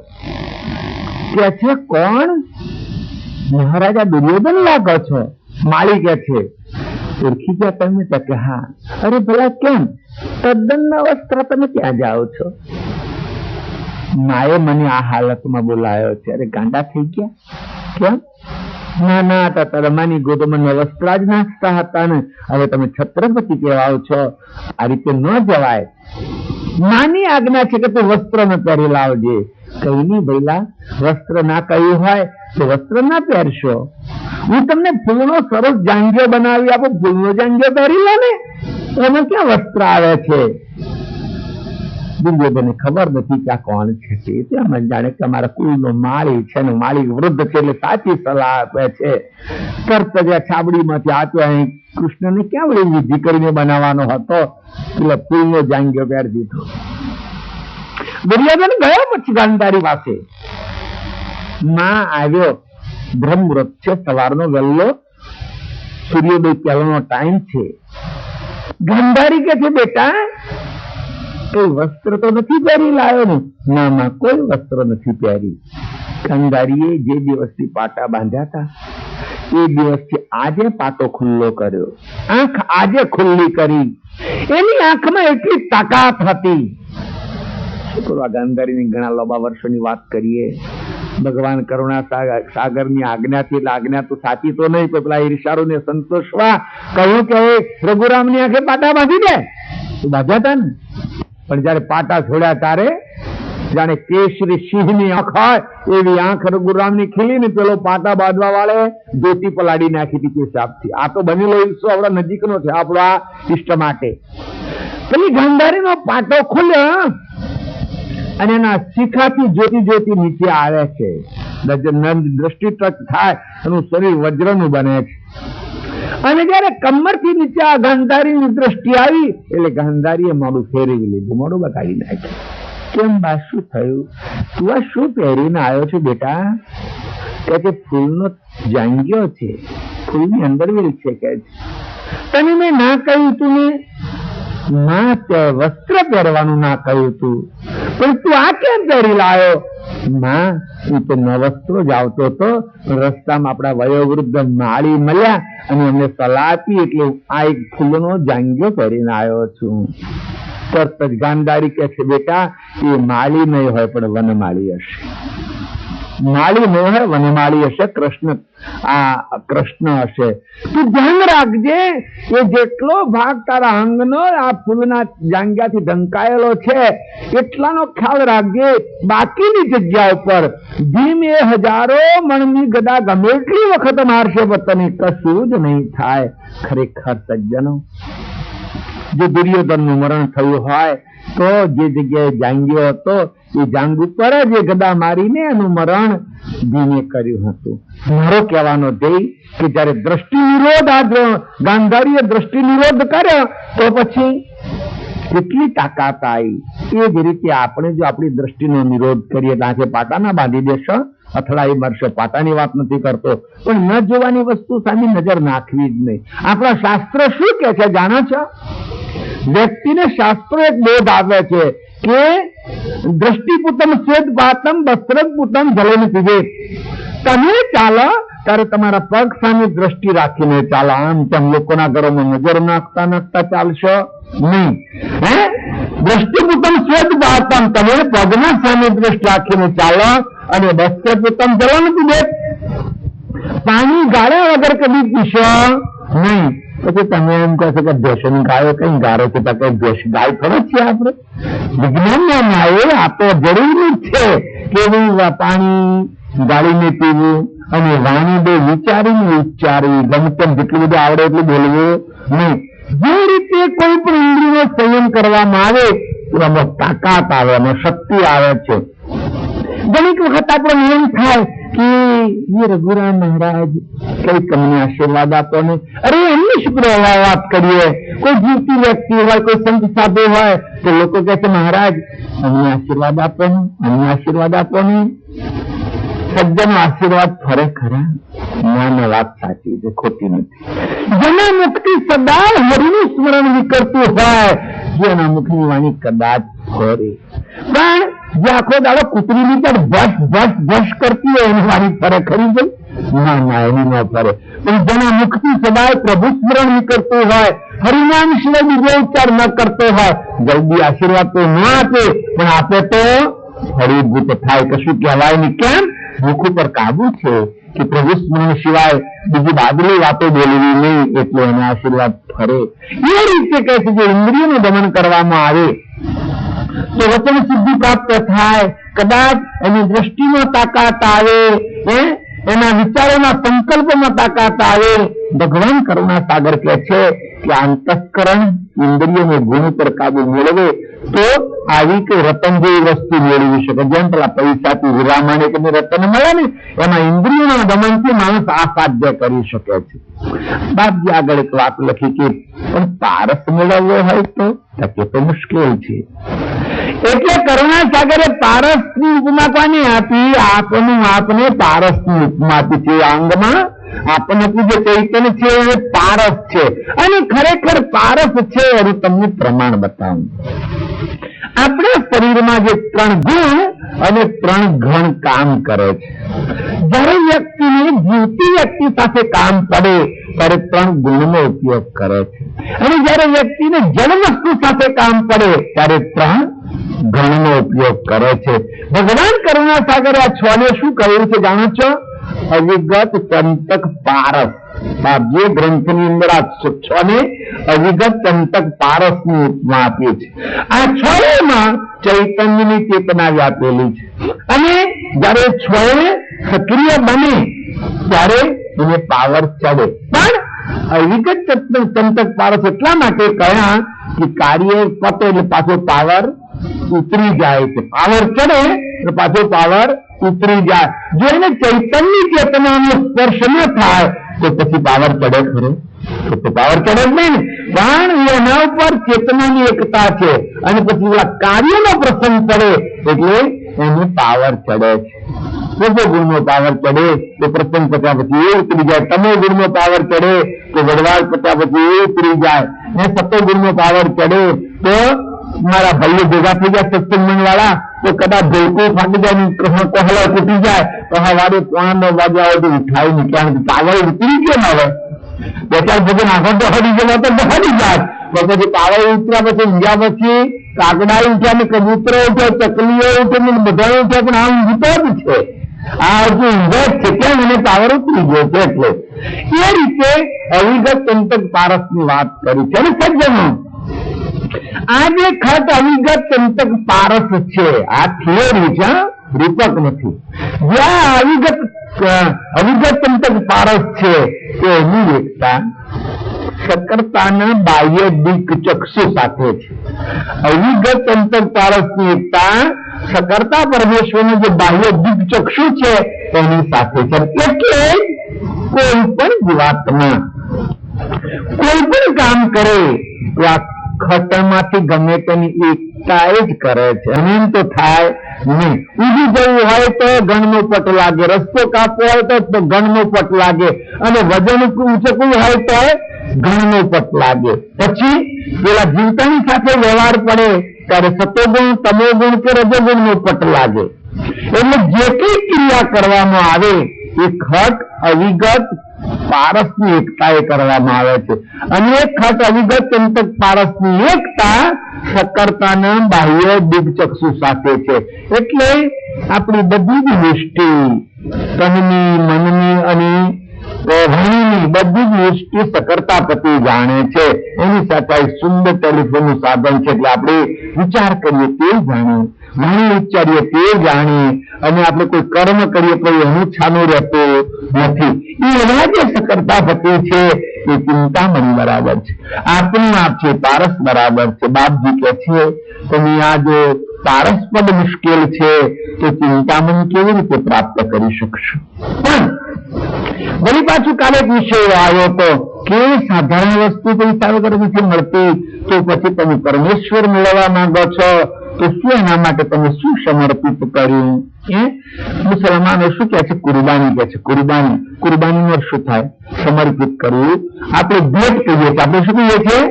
કે છે કોણ? મહારાજા દુર્યોધન લાગો છો? માળી કે છે ઓળખી ગયા તમે? કે હા. અરે ભલા કેમ? તદ્દન વસ્ત્ર તમે ક્યાં જાઓ છો? માએ મને આ હાલતમાં બોલાયો છે. અરે ગાંડા થઈ ગયા? કેમ? ના ના, તરમાની ગોદમાં વસ્ત્રા જ નાખતા હતા ને, હવે તમે છત્રપતિ કહેવાઓ છો. આ રીતે ન જવાય. માની આજ્ઞા છે કે તું વસ્ત્ર ન પહેરી લાવજે. કઈ નઈ ભઈલા, વસ્ત્ર ના કહ્યું હોય તો વસ્ત્ર ના પહેરશો. હું તમને ફૂલનો સરસ જાંઘિયો બનાવી આપું, ફૂલનો જાંઘિયો પહેરી લો ને, એમાં ક્યાં વસ્ત્ર આવે છે? દુર્યોધનને ખબર નથી કે આ કોણ છે. તે જાણે કે અમારા કુળનો માળી છે ને, માળી વૃદ્ધ છે એટલે સાચી સલાહ આપે છે. તરત જ છાબડીમાંથી આપ્યો. અહીં કૃષ્ણને ક્યાં વળી વિધિ કરીને બનાવવાનો હતો, એટલે ફૂલનો જાંઘિયો પહેરી દીધો. દુર્યોધન ગયો પછી ગાંધારી પાસે. માં આવ્યો. બ્રહ્મ મુહૂર્ત છે, સવારનો વહેલો સૂર્યોદય પહેલાનો ટાઈમ છે. ગાંધારી કે છે બેટા કોઈ વસ્ત્ર તો નથી પહેરી લાયો ને? ના માં, કોઈ વસ્ત્ર નથી પહેરી. ગાંધારીએ જે દિવસથી પાટા બાંધ્યા હતા એ દિવસથી આજે પાટો ખુલ્લો કર્યો, આંખ આજે ખુલ્લી કરી. એની આંખમાં એટલી તાકાત હતી. ગાંધારીની ઘણા લાંબા વર્ષોની વાત કરીએ. ભગવાન કરુણા સાગરની આજ્ઞાથી, એટલે આજ્ઞા તો સાચી તો નહીં, પણ પેલા ઈર્ષારુને સંતોષવા કહ્યું કે રઘુરામની આંખે પાટા બાંધી દે. બાંધ્યા હતા ને, પણ જયારે પાટા છોડ્યા ત્યારે જાણે કેસરી સિંહની આંખ હોય એવી આંખ રઘુરામની ખીલી ને પેલો પાટા બાંધવા વાળે ધોતી પલાડી નાખી હતી પેશાબથી. આ તો બનેલો ઈર્ષો આપણા નજીકનો છે, આપણા ઇષ્ટ માટે. પેલી ગાંધારીનો પાટો ખુલ્યો અને એના શિખાથી જ્યોતિ જ્યોતિ નીચે આવે છે. દ્રષ્ટિ ટચ થાય એનું શરીર વજ્રનું બને છે. અને જયારે કમરથી નીચે આ ગાંધારીની દ્રષ્ટિ આવી એટલે ગાંધારીએ મોઢું ફેરવી લીધું, મોઢું બતાવી નાખ્યું. કેમ બા, શું થયું? તું આ શું પહેરીને આવ્યો છો બેટા? કે ફૂલનો જાંઘિયો છે, ફૂલની અંદરવેલ છે. કે તને મેં ના કહ્યું તું ને? ના, વસ્ત્ર પહેરવાનું ના કહ્યું તું, પણ તું આ કેમ પહેરી લાયો? માં, હું તો નવસ્ત્રો જ આવતો હતો, રસ્તામાં આપણા વયોવૃદ્ધ માળી મળ્યા અને એમને સલાહ આપી એટલે આ એક ફૂલનો જાંઘિયો પહેરીને આવ્યો છું. તરત જ ગાંધારી કહે છે બેટા એ માળી નહીં હોય પણ વનમાળી હશે. માળી નહીં હોય, વનમાળી હશે. કૃષ્ણ હશે. તું ધ્યાન રાખજે એ જેટલો ભાગ તારા અંગનો આ ફૂલના જાંઘિયાથી ઢંકાયેલો છે એટલાનો ખ્યાલ રાખજે. બાકીની જગ્યા ઉપર ભીમ એ હજારો મણની ગદા ગમે એટલી વખત મારશે પણ તને કશું જ નહીં થાય. ખરેખર સજ્જનો, જો દુર્યોધનનું મરણ થયું હોય તો જે જગ્યાએ જાંઘિયો હતો એ જાંઘ ઉપર જ ગદા મારીને એનું મરણ ભીમે કર્યું હતું. મારો કહેવાનો ધ્યેય કે જયારે દ્રષ્ટિ નિરોધ, ગાંધારીએ દ્રષ્ટિ નિરોધ કર્યો તો પછી કેટલી તાકાત આવી. એ જ રીતે આપણે જો આપણી દ્રષ્ટિનો નિરોધ કરીએ તો આંખે પાટા ના બાંધી દેશો, અથડાઈ મરશો. પાટાની વાત નથી કરતો, પણ ન જોવાની વસ્તુ સામે નજર નાખવી જ નહીં. આપણા શાસ્ત્ર શું કે છે જાણો છો? વ્યક્તિને શાસ્ત્રો એક બોધ આપે છે કે દ્રષ્ટિપુતમ સ્વેદ પાતમ વસ્ત્રપુતમ જલન પીવે. તમે ચાલો ત્યારે તમારા પગ સામે દ્રષ્ટિ રાખીને ચાલો. આમ તેમ લોકોના ઘરોમાં નજર નાખતા નાખતા ચાલશો નહીં. દ્રષ્ટિપુતમ સ્વેદ પાતમ, તમે પગના સામે દ્રષ્ટિ રાખીને ચાલો. અને વસ્ત્રપુતમ જલન પીવે, પાણી ગાળ્યા વગર કદી પીશો નહીં. પછી તમે એમ કહો છો કે ભેષણ ગાયો કઈ ગારો છે? કઈ ભેષ ગાય ખરો છે? આપણે વિજ્ઞાન ના માએ આ તો જરૂરી જ છે કે પાણી ગાળીને પીવું અને વાણી બે વિચારીને ઉચ્ચારવી, ગમે તેમ જેટલું બધું આવડે એટલું બોલવું નહીં. જે રીતે કોઈ પણ ઇન્દ્રિયનો સંયમ કરવામાં આવે એમાં તાકાત આવે, એમાં શક્તિ આવે છે. ઘણીક વખત આપણો નિયમ થાય કે ये रघुराम महाराज કઈક અમને આશીર્વાદ આપો ને, અરે એમને શુક્ર વાત કરીએ. કોઈ જીવતી વ્યક્તિ હોય, કોઈ સંત સાધુ હોય તો લોકો કહે છે મહારાજ અમને આશીર્વાદ આપો ને, અમને આશીર્વાદ આપો ને. સજ્જનો આશીર્વાદ ફરે ખરા? ના, વાત સાચી છે, ખોટી નથી. જેના મુખથી સદા હરિનું સ્મરણ વિકરતું હોય, જેના મુખની વાણી કદાચ ફરે, પણ જે આખો દાડો કૂતરીની પર ભસ ભસ ભસ કરતી હોય એની વાણી ફરે ખરી ગઈ? ના, એની ન ફરે. પણ જેના મુખથી સદાય પ્રભુ સ્મરણ વિકરતું હોય, હરિનામ સિવાય બીજો ઉચ્ચાર ન કરતો હોય, જલ્દી આશીર્વાદ તો ન આપે, પણ આપે તો ફળીભૂત થાય, કશું કહેવાય નહીં. કેમ? મુખ ઉપર કાબુ છે કે પ્રભુ સ્મરણ સિવાય બીજી બાદલી વાતો બોલવી નહીં, એટલે એને આશીર્વાદ ફરે. એ રીતે કહે છે જે ઇન્દ્રિયનું દમન કરવામાં આવે તો વચન સિદ્ધિ પ્રાપ્ત થાય. કદાચ એની દ્રષ્ટિમાં તાકાત આવે, એના વિચારોના સંકલ્પમાં તાકાત આવે. ભગવાન કરુણા સાગર કહે છે કે અંતઃકરણ ઇન્દ્રિયોને ગુણ પર કાબુ મેળવે તો આવી કઈ રતન જેવી વસ્તુ મેળવી શકે. જેમ પેલા પૈસાથી હીરા માણેકને રતન મળે ને, એમાં ઇન્દ્રિયોના દમનથી માણસ આ સાધ્ય કરી શકે છે. બાપજી આગળ એક વાત લખી કે પણ પારસ મેળવવો હોય તો મુશ્કેલ છે. એટલે કરુણા સાગરે પારસની ઉપમા કોને આપી? આપને પારસની ઉપમા આપી છે. અંગમાં આપણને જે ચૈતન્ય છે એ પારસ છે, અને ખરેખર પારસ છે એનું તમને પ્રમાણ બતાવું. આપણા શરીરમાં જે 3 ગુણ અને 3 ઘણ કામ કરે છે. જયારે વ્યક્તિને જીવતી વ્યક્તિ સાથે કામ પડે ત્યારે 3 ગુણનો ઉપયોગ કરે છે, અને જયારે વ્યક્તિને જળ વસ્તુ સાથે કામ પડે ત્યારે 3 ઘણનો ઉપયોગ કરે છે. ભગવાન કરુણા સાગરે આ 6 ને શું કહ્યું છે જાણો છો? અવિગત ચંતક પારસ. જે ગ્રંથની અંદર આ 6 ને અવિગત ચંતક પારસ ની ઉપમા આપી છે. આ 6 માં ચૈતન્યની ચેતના વ્યાપેલી છે, અને જયારે 6 સક્રિય બને ત્યારે એને પાવર ચડે. પણ અવિગત ચંતક પારસ એટલા માટે કહ્યા કે કાર્ય પતે એટલે પાછો પાવર ઉતરી જાય છે. પાવર ચડે એટલે પાછો પાવર ઉતરી જાય. જો એને ચૈતન્ય ચેતનાનો સ્પર્શ ન થાય તો પછી પાવર ચડે ખરો? તો પાવર ચડે જ નહીં. પણ એના ઉપર ચેતનાની એકતા છે, અને પછી પેલા કાર્યનો પ્રસંગ પડે એટલે એને પાવર ચડે છે. રજો ગુણનો પાવર ચડે તો પ્રસંગ પત્યા પછી એ ઉતરી જાય. તમો ગુણનો પાવર ચડે તો વડવાળ પત્યા પછી એ ઉતરી જાય. ને સતો ગુણનો પાવર ચડે તો મારા ભાઈઓ ભેગા થઈ ગયા સત્સંગ વાળા તો કદાચ ભેગું ફાટી જાય, કોહલા તૂટી જાય તો વારે 9:15 વાગ્યા સુધી ઉઠાવી નહીં. કારણ કે પાવર ઉતરી ગયો ને હવે 2-4 ભજન આગળ તો હરી ગયેલો તો હરી જાય. પછી પાવર ઉતર્યા પછી ઊંઘ્યા પછી કાગડા ઉઠ્યા ને કબૂતરો ઉઠ્યા, ચકલીઓ ઉઠે ને બધા ઉઠ્યા, પણ આ ઊંઘતો જ છે. આ હજુ ઊંઘે જ છે. કેમ? એને પાવર ઉતરી ગયો છે. એટલે એ રીતે અવિગત ચંતક પારસ ની વાત કરી છે. અને સજ્જનો આ જે ખત અવિગત ચંતક પારસ છે, આ થિયરી છે, રૂપક નથી. જ્યાં અવિગત ચંતક પારસ છે તો એની એકતા સકર્તાના બાહ્ય દિક ચક્ષુ સાથે છે. અવિગત ચંતક પારસ ની એકતા સકર્તા પરમેશ્વરનું જે બાહ્ય દિક ચક્ષુ છે એની સાથે છે. એટલે કોઈ પણ જીવાત્મા કોઈ પણ કામ કરે તો આ ખતરમાંથી ગમે તેની એકતા જ કરે છે. અને એમ તો થાય નહીં. ઉભી જવું હોય તો ગણનો પટ લાગે, રસ્તો કાપવો હોય તો ગણનો પટ લાગે, અને વજન ઉંચકવું હોય તો ગણનો પટ લાગે. પછી પેલા જીવતાની સાથે વ્યવહાર પડે ત્યારે સતોગુણ, તમોગુણ કે રજોગુણ નો પટ લાગે. એટલે જે કઈ ક્રિયા કરવામાં આવે એ ખટ અવિગત પારસ ની એકતા એ કરવામાં આવે છે. અને એક ખટ અવિગત ચંતક પારસ ની એકતા સકર્તાના બાહ્ય દિગ્ચક્ષુ સાથે છે. એટલે આપણી બધી જ દૃષ્ટિ, તનની, મનની અને વાણીની બધી જ દૃષ્ટિ સકર્તા પ્રતિ જાણે છે. એની સાથે સુંદર ટેલિફોન નું સાધન છે, એટલે આપણે વિચાર કરીએ તે જાણીએ. વાણી ઉચ્ચારીએ તે જાણીએ અને આપણે કોઈ કર્મ કરીએ તો એનું છાનું રહેતું નથી. એવા જે સકર્તાપતિ છે એ ચિંતામણી બરાબર છે, આપણું આપ છે પારસ બરાબર છે. બાપજી કે છે તમે આ જો પારસ પદ મુશ્કેલ છે તો ચિંતામણી કેવી રીતે પ્રાપ્ત કરી શકશો? પણ વળી પાછું કાલે એક વિષય આવ્યો તો કે સાધારણ વસ્તુ પૈસા વગર નથી મળતી, તો પછી તમે પરમેશ્વર મેળવવા માંગો છો તો શું એના માટે તમે શું સમર્પિત કર્યું? મુસલમાનો શું કે છે? કુરબાની કે છે. કુરબાનીમાં શું થાય? સમર્પિત કરવું. આપણે ભેટ કહીએ છીએ, આપણે શું કહીએ છીએ?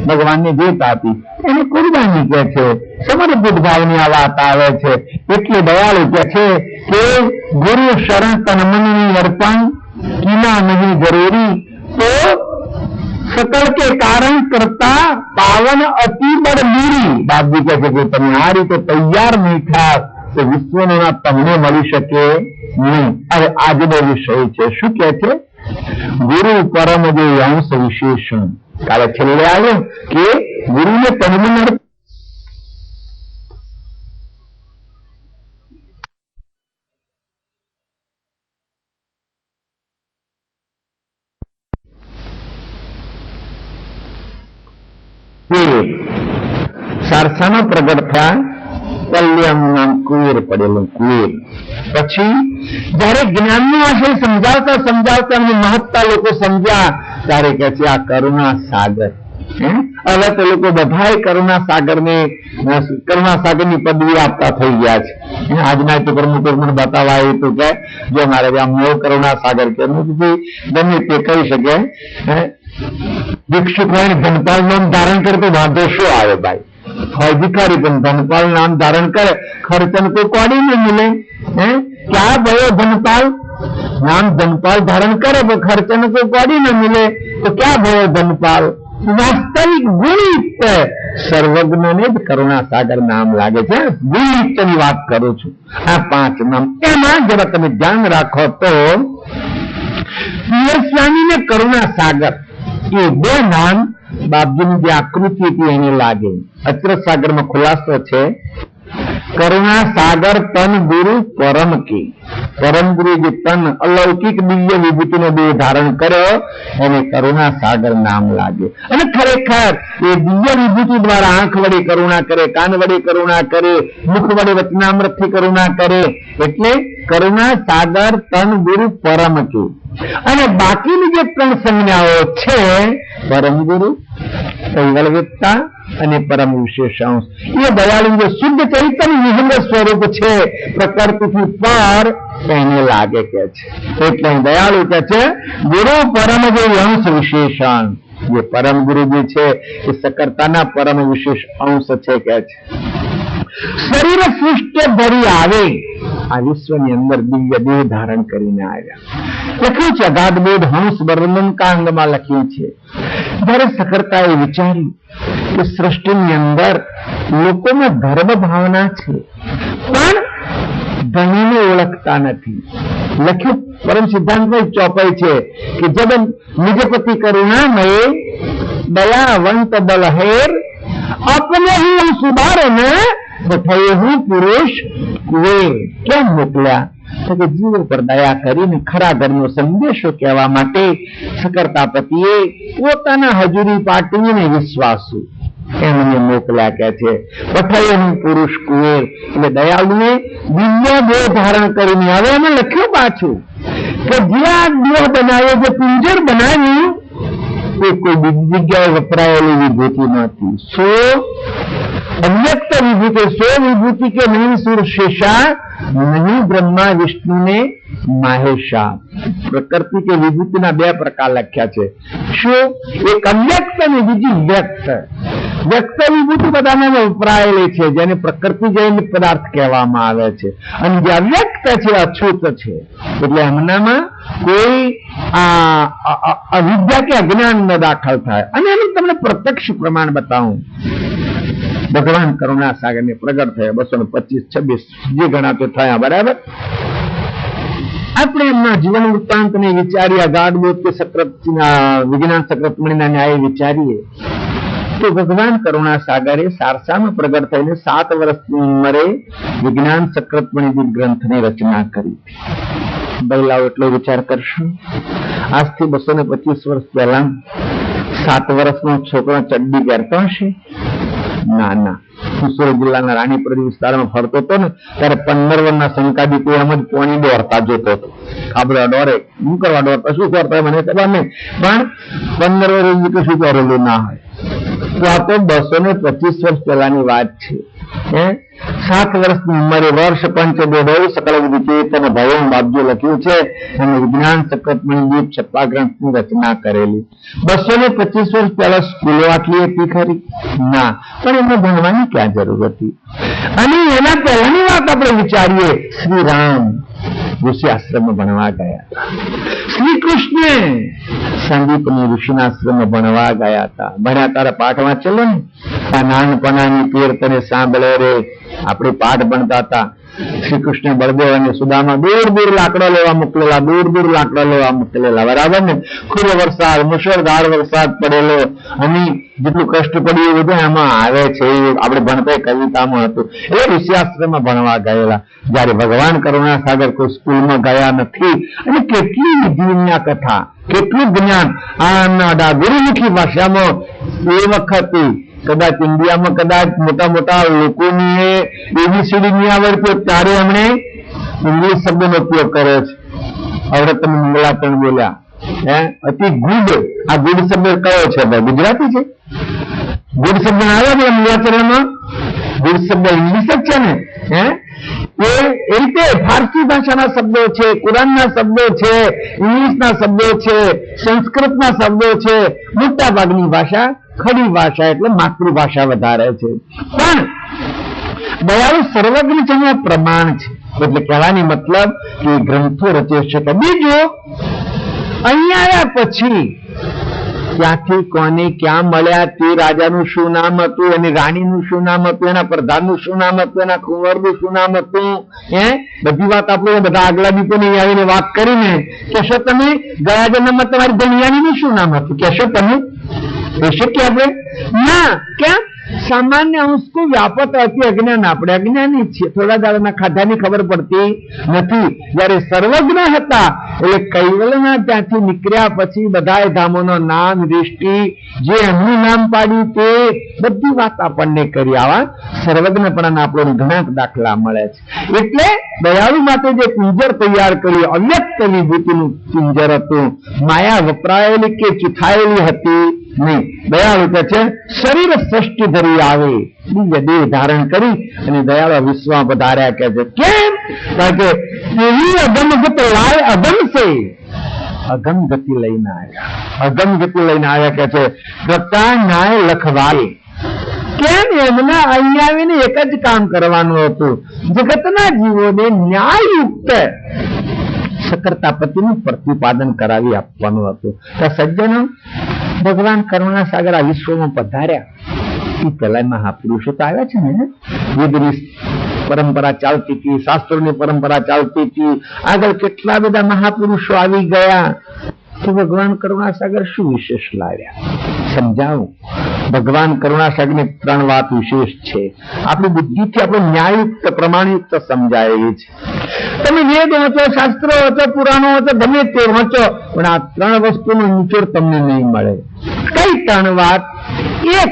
ભગવાનને ભેટ આપી એને કુરબાની કે છે. સમર્પિત ભાવની આ વાત આવે છે. એટલે દયાળુ કે છે કે ગુરુ શરણ તન મનની અર્પણ कीना नहीं जरूरी तो सकल के कारण करता पावन अति बड़ दूरी. बापजी કહે છે કે તમે આ રીતે તૈયાર નહીં થાવ તો વિશ્વના તમને મળી શકે નહીં. હવે આજનો વિષય છે શું કે છે? ગુરુ પરમ જે અંશ વિશેષણ. કાલે છેલ્લે આવ્યો કે ગુરુને તન્મન સારસામાં પ્રગટ થયા. કલ્યાણ નામ કુવેર પડેલું કુવેર. પછી જયારે જ્ઞાનનો આશય સમજાવતા સમજાવતા એમની મહત્તા લોકો સમજ્યા ત્યારે કે છે આ કરુણા સાગર. હવે તો લોકો બધા કરુણા સાગર ની પદવી આપતા થઈ ગયા છે. આજના તો મને બતાવવા આવ્યું હતું કે જો મારે આમ નવો કરુણા સાગર કે ગમે તે કહી શકે. ભિક્ષુક હોય ધનપાલ નામ ધારણ કરે તો વાંધો શું આવે ભાઈ? હોય ભિખારી પણ ધનપાલ નામ ધારણ કરે ખર્ચન કોઈ કોડી ન મિલે. ક્યાં ભયો ધનપાલ? નામ ધનપાલ ધારણ કરે પણ ખર્ચન કોઈ કોડી ન મિલે તો ક્યાં ભયો ધનપાલ? વાસ્તવિક ગુણયુક્ત સર્વજ્ઞ ને જ કરુણા સાગર નામ લાગે છે. ગુણયુક્ત ની વાત કરું છું. આ 5 નામ એમાં જરા તમે ધ્યાન રાખો તો સ્વામી ને કરુણા સાગર એ 2 નામ બાપજીની જે આકૃતિ હતી એને લાગે. અચરજ સાગર માં ખુલાસો છે કરુણા સાગર તન ગુરુ પરમ કી. પરમ ગુરુ જે તન અલૌકિક દિવ્ય વિભૂતિ નો દેહ ધારણ કર્યો એને કરુણા સાગર નામ લાગે. અને ખરેખર એ દિવ્ય વિભૂતિ દ્વારા આંખ વડે કરુણા કરે, કાન વડે કરુણા કરે, મુખ વડે વચનામૃત થી કરુણા કરે. એટલે કરુણા સાગર તન ગુરુ પરમ કી. અને બાકીની જે 3 સંજ્ઞાઓ છે પરમ ગુરુ, કૈવલ્યતા અને પરમ વિશેષાંશ એ દયાળુ જે શુદ્ધ ચૈતન્ય વિહંગ સ્વરૂપ છે પ્રકૃતિથી પર એને લાગે કે છે. એટલે દયાળુ કે છે ગુરુ પરમ જે અંશ વિશેષણ. જે પરમ ગુરુ જે છે એ સકર્તાના પરમ વિશેષ અંશ છે કે છે. શરીર સૃષ્ટિ ભરી આવે આ વિશ્વની અંદર દિવ્ય દેહ ધારણ કરીને આવ્યા. લખ્યું છે અગાધ બોધ હંસ વર્ણન કાંડમાં લખ્યું છે. જયારે સકર્તાએ વિચાર્યું કે સૃષ્ટિની અંદર લોકોમાં ધર્મ ભાવના છે પણ ધણીને ઓળખતા નથી. લખ્યું પરમ સિદ્ધાંતમાં ચોપાઈ છે કે જબ નિજપતિ કરુણામય દયાવંત બલહેર अपने ही सुधारे में बैठे હું પુરુષ કુવેર કેમ મોકલ્યા? તો કે જીવો પર દયા કરીને ખરા ઘરનો સંદેશો કહેવા માટે સકર્તાપતિએ પોતાના હજુરી પાટીને વિશ્વાસુ એમને મોકલ્યા કે છે. પઠાય હું પુરુષ કુવેર એટલે દયાળુએ દિવ્ય દેહ ધારણ કરીને. હવે અમે લખ્યું પાછું કે જે આ દેહ બનાવ્યો, જે પિંજર બનાવ્યું એ કોઈ બીજી જગ્યાએ વપરાયેલી વિભૂતિ નથી. અવ્યક્ત વિભૂતિ. વિભૂતિ કે નહીં સુર શેષા નહીં બ્રહ્મા વિષ્ણુ ને માહેશા. પ્રકૃતિ કે વિભૂતિના 2 પ્રકાર લખ્યા છે. શું? એક અવ્યક્ત અને બીજી વ્યક્ત. વ્યક્ત વિભૂતિ બધામાં વપરાયેલી છે જેને પ્રકૃતિ જૈન પદાર્થ કહેવામાં આવે છે. અને જે અવ્યક્ત છે અછૂત છે. એટલે એમનામાં કોઈ અવિદ્યા કે અજ્ઞાન ન દાખલ થાય. અને એનું તમને પ્રત્યક્ષ પ્રમાણ બતાવું. ભગવાન કરુણા સાગર ને પ્રગટ થયા 225-26 જે ગણાતો થયા બરાબર. આપણે એમના જીવન વૃત્તાંત ને વિચારીએ, ગાઢ બોધ કે વિજ્ઞાન સક્રતમણીના ન્યાય વિચારીએ તો ભગવાન કરુણા સાગરે સારસામાં પ્રગટ થઈને 7 વર્ષની ઉંમરે વિજ્ઞાન સક્રતમણી ગ્રંથની રચના કરી. બૈલાઓ એટલો વિચાર કરશો, આજથી 225 વર્ષ પહેલા 7 વર્ષનો છોકરો ચડ્ડી પહેરતો હશે? ના ના. હું સુરત જિલ્લાના રાણીપુર વિસ્તારમાં ફરતો હતો ને ત્યારે 15 વર્ષના શંકાદીપો એમ જ પોણી દોરતા જોતો હતો. આપણે દોરે શું કરવા દોરતા, શું કરતા મને ખબર નહીં, પણ 15 વર્ષ કશું કરેલું ના હોય. તો આ તો 225 વર્ષ પહેલાની વાત છે. 7 વર્ષની ઉંમરે વર્ષ પંચદેવ સકલ વિચેત અને ભયમ બાબજો લખ્યું છે અને વિજ્ઞાન સક્રતમણી દીપ છપ્પા ગ્રંથની રચના કરેલી. 225 વર્ષ પહેલા સ્કૂલો આટલી હતી ખરી? ના, પણ એમને ભણવાની ક્યાં જરૂર હતી? અને એના પહેલાની વાત આપણે વિચારીએ. શ્રી રામ ઋષિ આશ્રમમાં ભણવા ગયા હતા. શ્રી કૃષ્ણ સંદીપની ઋષિના આશ્રમમાં ભણવા ગયા હતા. ભણ્યા તારા પાઠ વાંચેલો ને, આ નાનપણાની પીર તને સાંભળે રે, આપણે પાઠ ભણતા હતા. શ્રી કૃષ્ણ બળદેવ અને સુદામા દૂર દૂર લાકડા લેવા મોકલેલા, બરાબર ને? ખૂબ વરસાદ, મુશળધાર વરસાદ પડેલો અને જેટલું કષ્ટ પડ્યું બધું એમાં આવે છે. આપણે ભણતા કવિતામાં હતું. એ ઋષિઆશ્રમમાં ભણવા ગયેલા. જયારે ભગવાન કરુણા સાગર કોઈ સ્કૂલમાં ગયા નથી. અને કેટલી વિધિના કથા, કેટલું જ્ઞાન આ ગુરુમુખી ભાષામાં એ વખતે કદાચ ઇન્ડિયામાં કદાચ મોટા મોટા લોકોની એબીસીડી નહીં આવડતી ત્યારે એમણે ઇંગ્લિશ શબ્દનો ઉપયોગ કર્યો છે. હવે તમે મંગલાચરણ બોલ્યા, અતિ ગુડ. આ ગુડ શબ્દ કયો છે? ગુજરાતી છે. ગુડ શબ્દ આવ્યો છે મંગલાચરણમાં. ગુડ શબ્દ ઇંગ્લિશ જ છે ને. એ રીતે ફારસી ભાષાના શબ્દો છે, કુરાનના શબ્દો છે, ઇંગ્લિશના શબ્દો છે, સંસ્કૃતના શબ્દો છે. મોટા ભાગની ભાષા ખડી ભાષા એટલે માતૃભાષા વધારે છે. પણ દયાળુ સર્વજ્ઞ છે, પ્રમાણ છે. એટલે કહેવાની મતલબ કે ગ્રંથો રચે છે. બીજું, અહીંયા આવ્યા પછી ક્યાંથી કોને ક્યાં મળ્યા, તે રાજાનું શું નામ હતું, એની રાણીનું શું નામ હતું, એના પ્રધાનનું શું નામ હતું, એના કુંવરનું શું નામ હતું, બધી વાત આપણે બધા આગલા દીપોને આવીને વાત કરીને કહેશો તમે ગયા જન્મમાં તમારી ધનિયાણીનું શું નામ હતું, કહેશો તમે? કહી શકીએ આપણે? ના. ક્યાં? સામાન્ય અંશકો વ્યાપક અતિ અજ્ઞાન. આપણે અજ્ઞાની છીએ, થોડા દાડાના ખાધાની ખબર પડતી નથી. જયારે સર્વજ્ઞ હતા એટલે કૈવલના ત્યાંથી નીકળ્યા પછી બધા ધામોનો નામ, દૃષ્ટિ, જે એમનું નામ પાડ્યું તે બધી વાત આપણને કરી. આવા સર્વજ્ઞપણાના આપણને ઘણા દાખલા મળે છે. એટલે દયાળુ માટે જે પિંજર તૈયાર કર્યું, અવ્યક્ત વિભૂતિનું પિંજર હતું. માયા વપરાયેલી કે ચૂથાયેલી હતી નહીં. દયાળુ કે છે શરીર સૃષ્ટિ ધરી આવે, દિવ્ય દેહ ધારણ કરી અને દયાળુ વિશ્વમાં પધાર્યા. કે છે કેમ? કારણ કે એવી અગમગત લાય અગમ છે, અગમ ગતિ લઈને આવ્યા. અગમ ગતિ લઈને આવ્યા કે છે પ્રતા ન્યાય લખવાય. કેમ? એમના અહીંયા આવીને એક જ કામ કરવાનું હતું, જગતના જીવોને ન્યાયયુક્ત સકર્તાપતિનું પ્રતિપાદન કરાવી આપવાનું હતું. સજ્જનો, ભગવાન કરુણા સાગર આ વિશ્વમાં પધાર્યા એ પેલા મહાપુરુષો તો આવ્યા છે ને. વેદની પરંપરા ચાલતી હતી, શાસ્ત્રોની પરંપરા ચાલતી હતી, આગળ કેટલા બધા મહાપુરુષો આવી ગયા. તો ભગવાન કરુણા સાગર શું વિશેષ લાવ્યા? સમજાવું. ભગવાન કરુણા સાગરની 3 વાત વિશેષ છે. આપણી બુદ્ધિથી આપણે ન્યાયયુક્ત પ્રમાણયુક્ત સમજાય એવી છે. તમે વેદ વાંચો, શાસ્ત્રો વાંચો, પુરાણો વાંચો, ગમે તે વાંચો, પણ આ 3 વસ્તુનો નિચોડ તમને નહીં મળે. કઈ 3 વાત? એક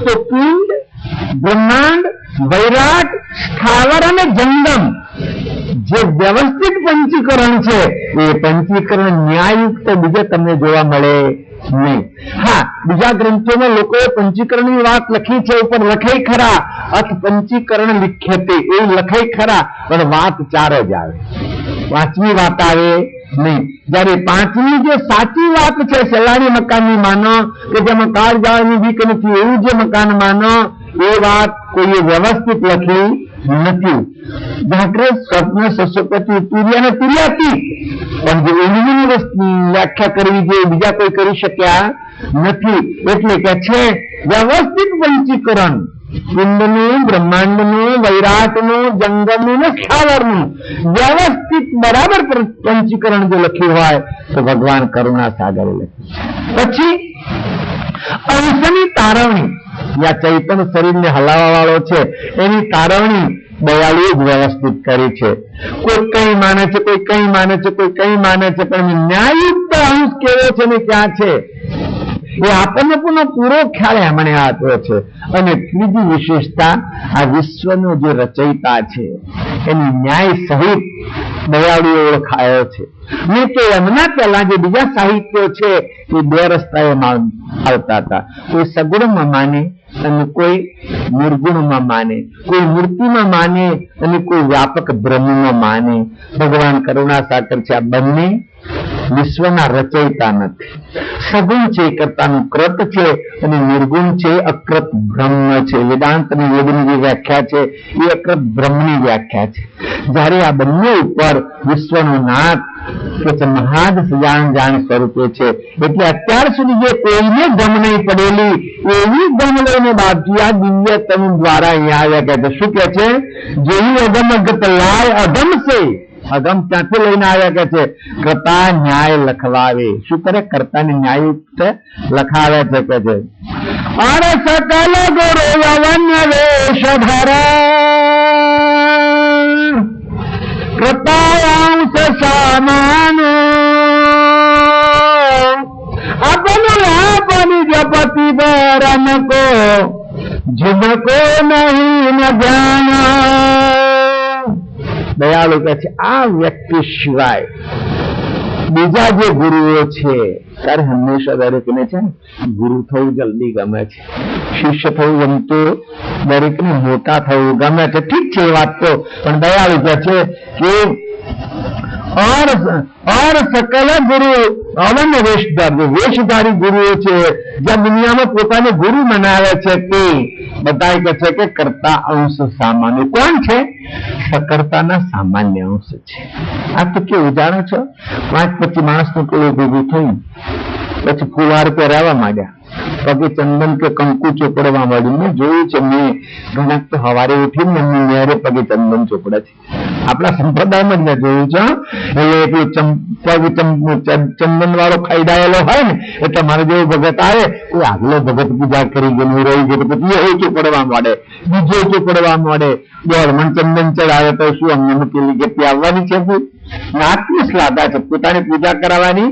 તો પિંડ, બ્રહ્માંડ, વૈરાટ, સ્થાવર અને જંગમ જે વ્યવસ્થિત પંચીકરણ છે એ પંચીકરણ ન્યાયયુક્ત બીજે તમને જોવા મળે નહીં. હા, બીજા ગ્રંથોમાં લોકોએ પંચીકરણની વાત લખી છે, ઉપર લખાઈ ખરા, અથ પંચીકરણ લિખ્યતે એવું લખાઈ ખરા, પણ વાત 4 જ આવે, 5મી વાત આવે નહીં. જયારે 5મી જે સાચી વાત છે સલાણી મકાનની માનો કે જેમાં કાળ જાળની બીક નથી એવું જે મકાન માનો, એ વાત કોઈએ વ્યવસ્થિત લખી નથી. જાગ્રત, સ્વપ્ન, સસ્યપતિ, તુર્ય અને તુર્યાતીત, પણ જે યુનિવર્સની વ્યાખ્યા કરવી જોઈએ બીજા કોઈ કરી શક્યા નથી. એટલે કે છે વ્યવસ્થિત પંચીકરણ પિંડનું, બ્રહ્માંડનું, વૈરાટનું, જંગમનું ને સ્થાવરનું વ્યવસ્થિત બરાબર પંચીકરણ જો લખ્યું હોય તો ભગવાન કરુણા સાગરે લખ્યું. પછી અંશની તારવણી, આ ચૈતન્ય શરીરને હલાવવા વાળો છે એની તારવણી દયાળુએ જ વ્યવસ્થિત કરી છે. કોઈ કઈ માને છે, કોઈ કઈ માને છે, કોઈ કઈ માને છે, પણ ન્યાયયુક્ત અંશ કેવો છે ને ક્યાં છે એ આપણને પુનઃ પૂરો ખ્યાલ એમણે આપ્યો છે. અને ત્રીજી વિશેષતા, આ વિશ્વનો જે રચયિતા છે એની ન્યાય સહિત દયાળુએ ઓળખાયો છે. નહીં તો એમના પહેલા જે બીજા સાહિત્યો છે એ બે રસ્તાએ આવતા હતા. કોઈ સગુણમાં માને અને કોઈ નિર્ગુણમાં માને, કોઈ મૂર્તિમાં માને અને કોઈ વ્યાપક બ્રહ્મમાં માને. ભગવાન કરુણાસાગર છે આ બંને વિશ્વના રચયિતા નથી. સગુણ છે એ કર્તાનું કૃત છે અને નિર્ગુણ છે અકૃત બ્રહ્મ છે. વેદાંત અને વેદની જે વ્યાખ્યા છે એ અકૃત બ્રહ્મની વ્યાખ્યા છે. જ્યારે આ બંને ઉપર વિશ્વનો નાથ કે છે મહાદ જાણ સ્વરૂપે છે. એટલે અત્યાર સુધી જે કોઈને ગમ નહીં પડેલી એવી ગમ લઈને બાપજી આ દિવ્ય તન દ્વારા અહીંયા આવ્યા કહે છે. શું કે છે? જેવી અગમ અગત લાય અગમ છે. અગમ ત્યાંથી લઈને આવ્યા કે છે કર્તા ન્યાય લખવાવે. શું કરે? કર્તાને ન્યાયયુક્ત લખાવે છે કે છે અર સકલ ગુરુ યવન્ય વેશ ધરા कृतायांश सामानो अपन अपन जपति परम को जिनको नहीं न जाना. दयालु કહે છે આ વ્યક્તિ સિવાય બીજા જે ગુરુઓ છે ત્યારે હંમેશા દરેકને છે ગુરુ થવું જલ્દી ગમે છે, શિષ્ય થવું ગમતું દરેકને મોટા થવું ગમે છે. ઠીક છે એ વાત તો, પણ દયાળુ કહે છે કે और सकल गुरु अवन वेशधारी गुरुओं છે જ્યાં દુનિયામાં પોતાને ગુરુ બનાવે છે કે બતાય કે છે કે કરતા અંશ સામાન્ય. કોણ છે? સકર્તાના સામાન્ય અંશ છે. આ તો કેવું જાણો છો? 5-25 માણસનું ટોળું ભેગું થયું પછી ફુવાર પહેરાવા માંડ્યા, પગે ચંદન કે કંકુ ચોપડવા માંડ્યું. મેં જોયું છે, મેં ઘણા તો સવારે ઉઠીને એમની મેરે પગે ચંદન ચોપડે છે. આપણા સંપ્રદાયમાં જ મેં જોયું છે. એટલે ચંદન વાળો ખૈડાયેલો હોય ને એટલે મારે જેવું ભગત આવે, કોઈ આગલો ભગત પૂજા કરી ગયું રહી ગયું પછી એ ચોપડવા માંડે, બીજો ચોપડવા માંડે. દોડમણ ચંદન ચડાવે તો શું અમને મૂકેલી ગતિ આવવાની છે? આત્મશ્લાઘા છે, પોતાની પૂજા કરાવવાની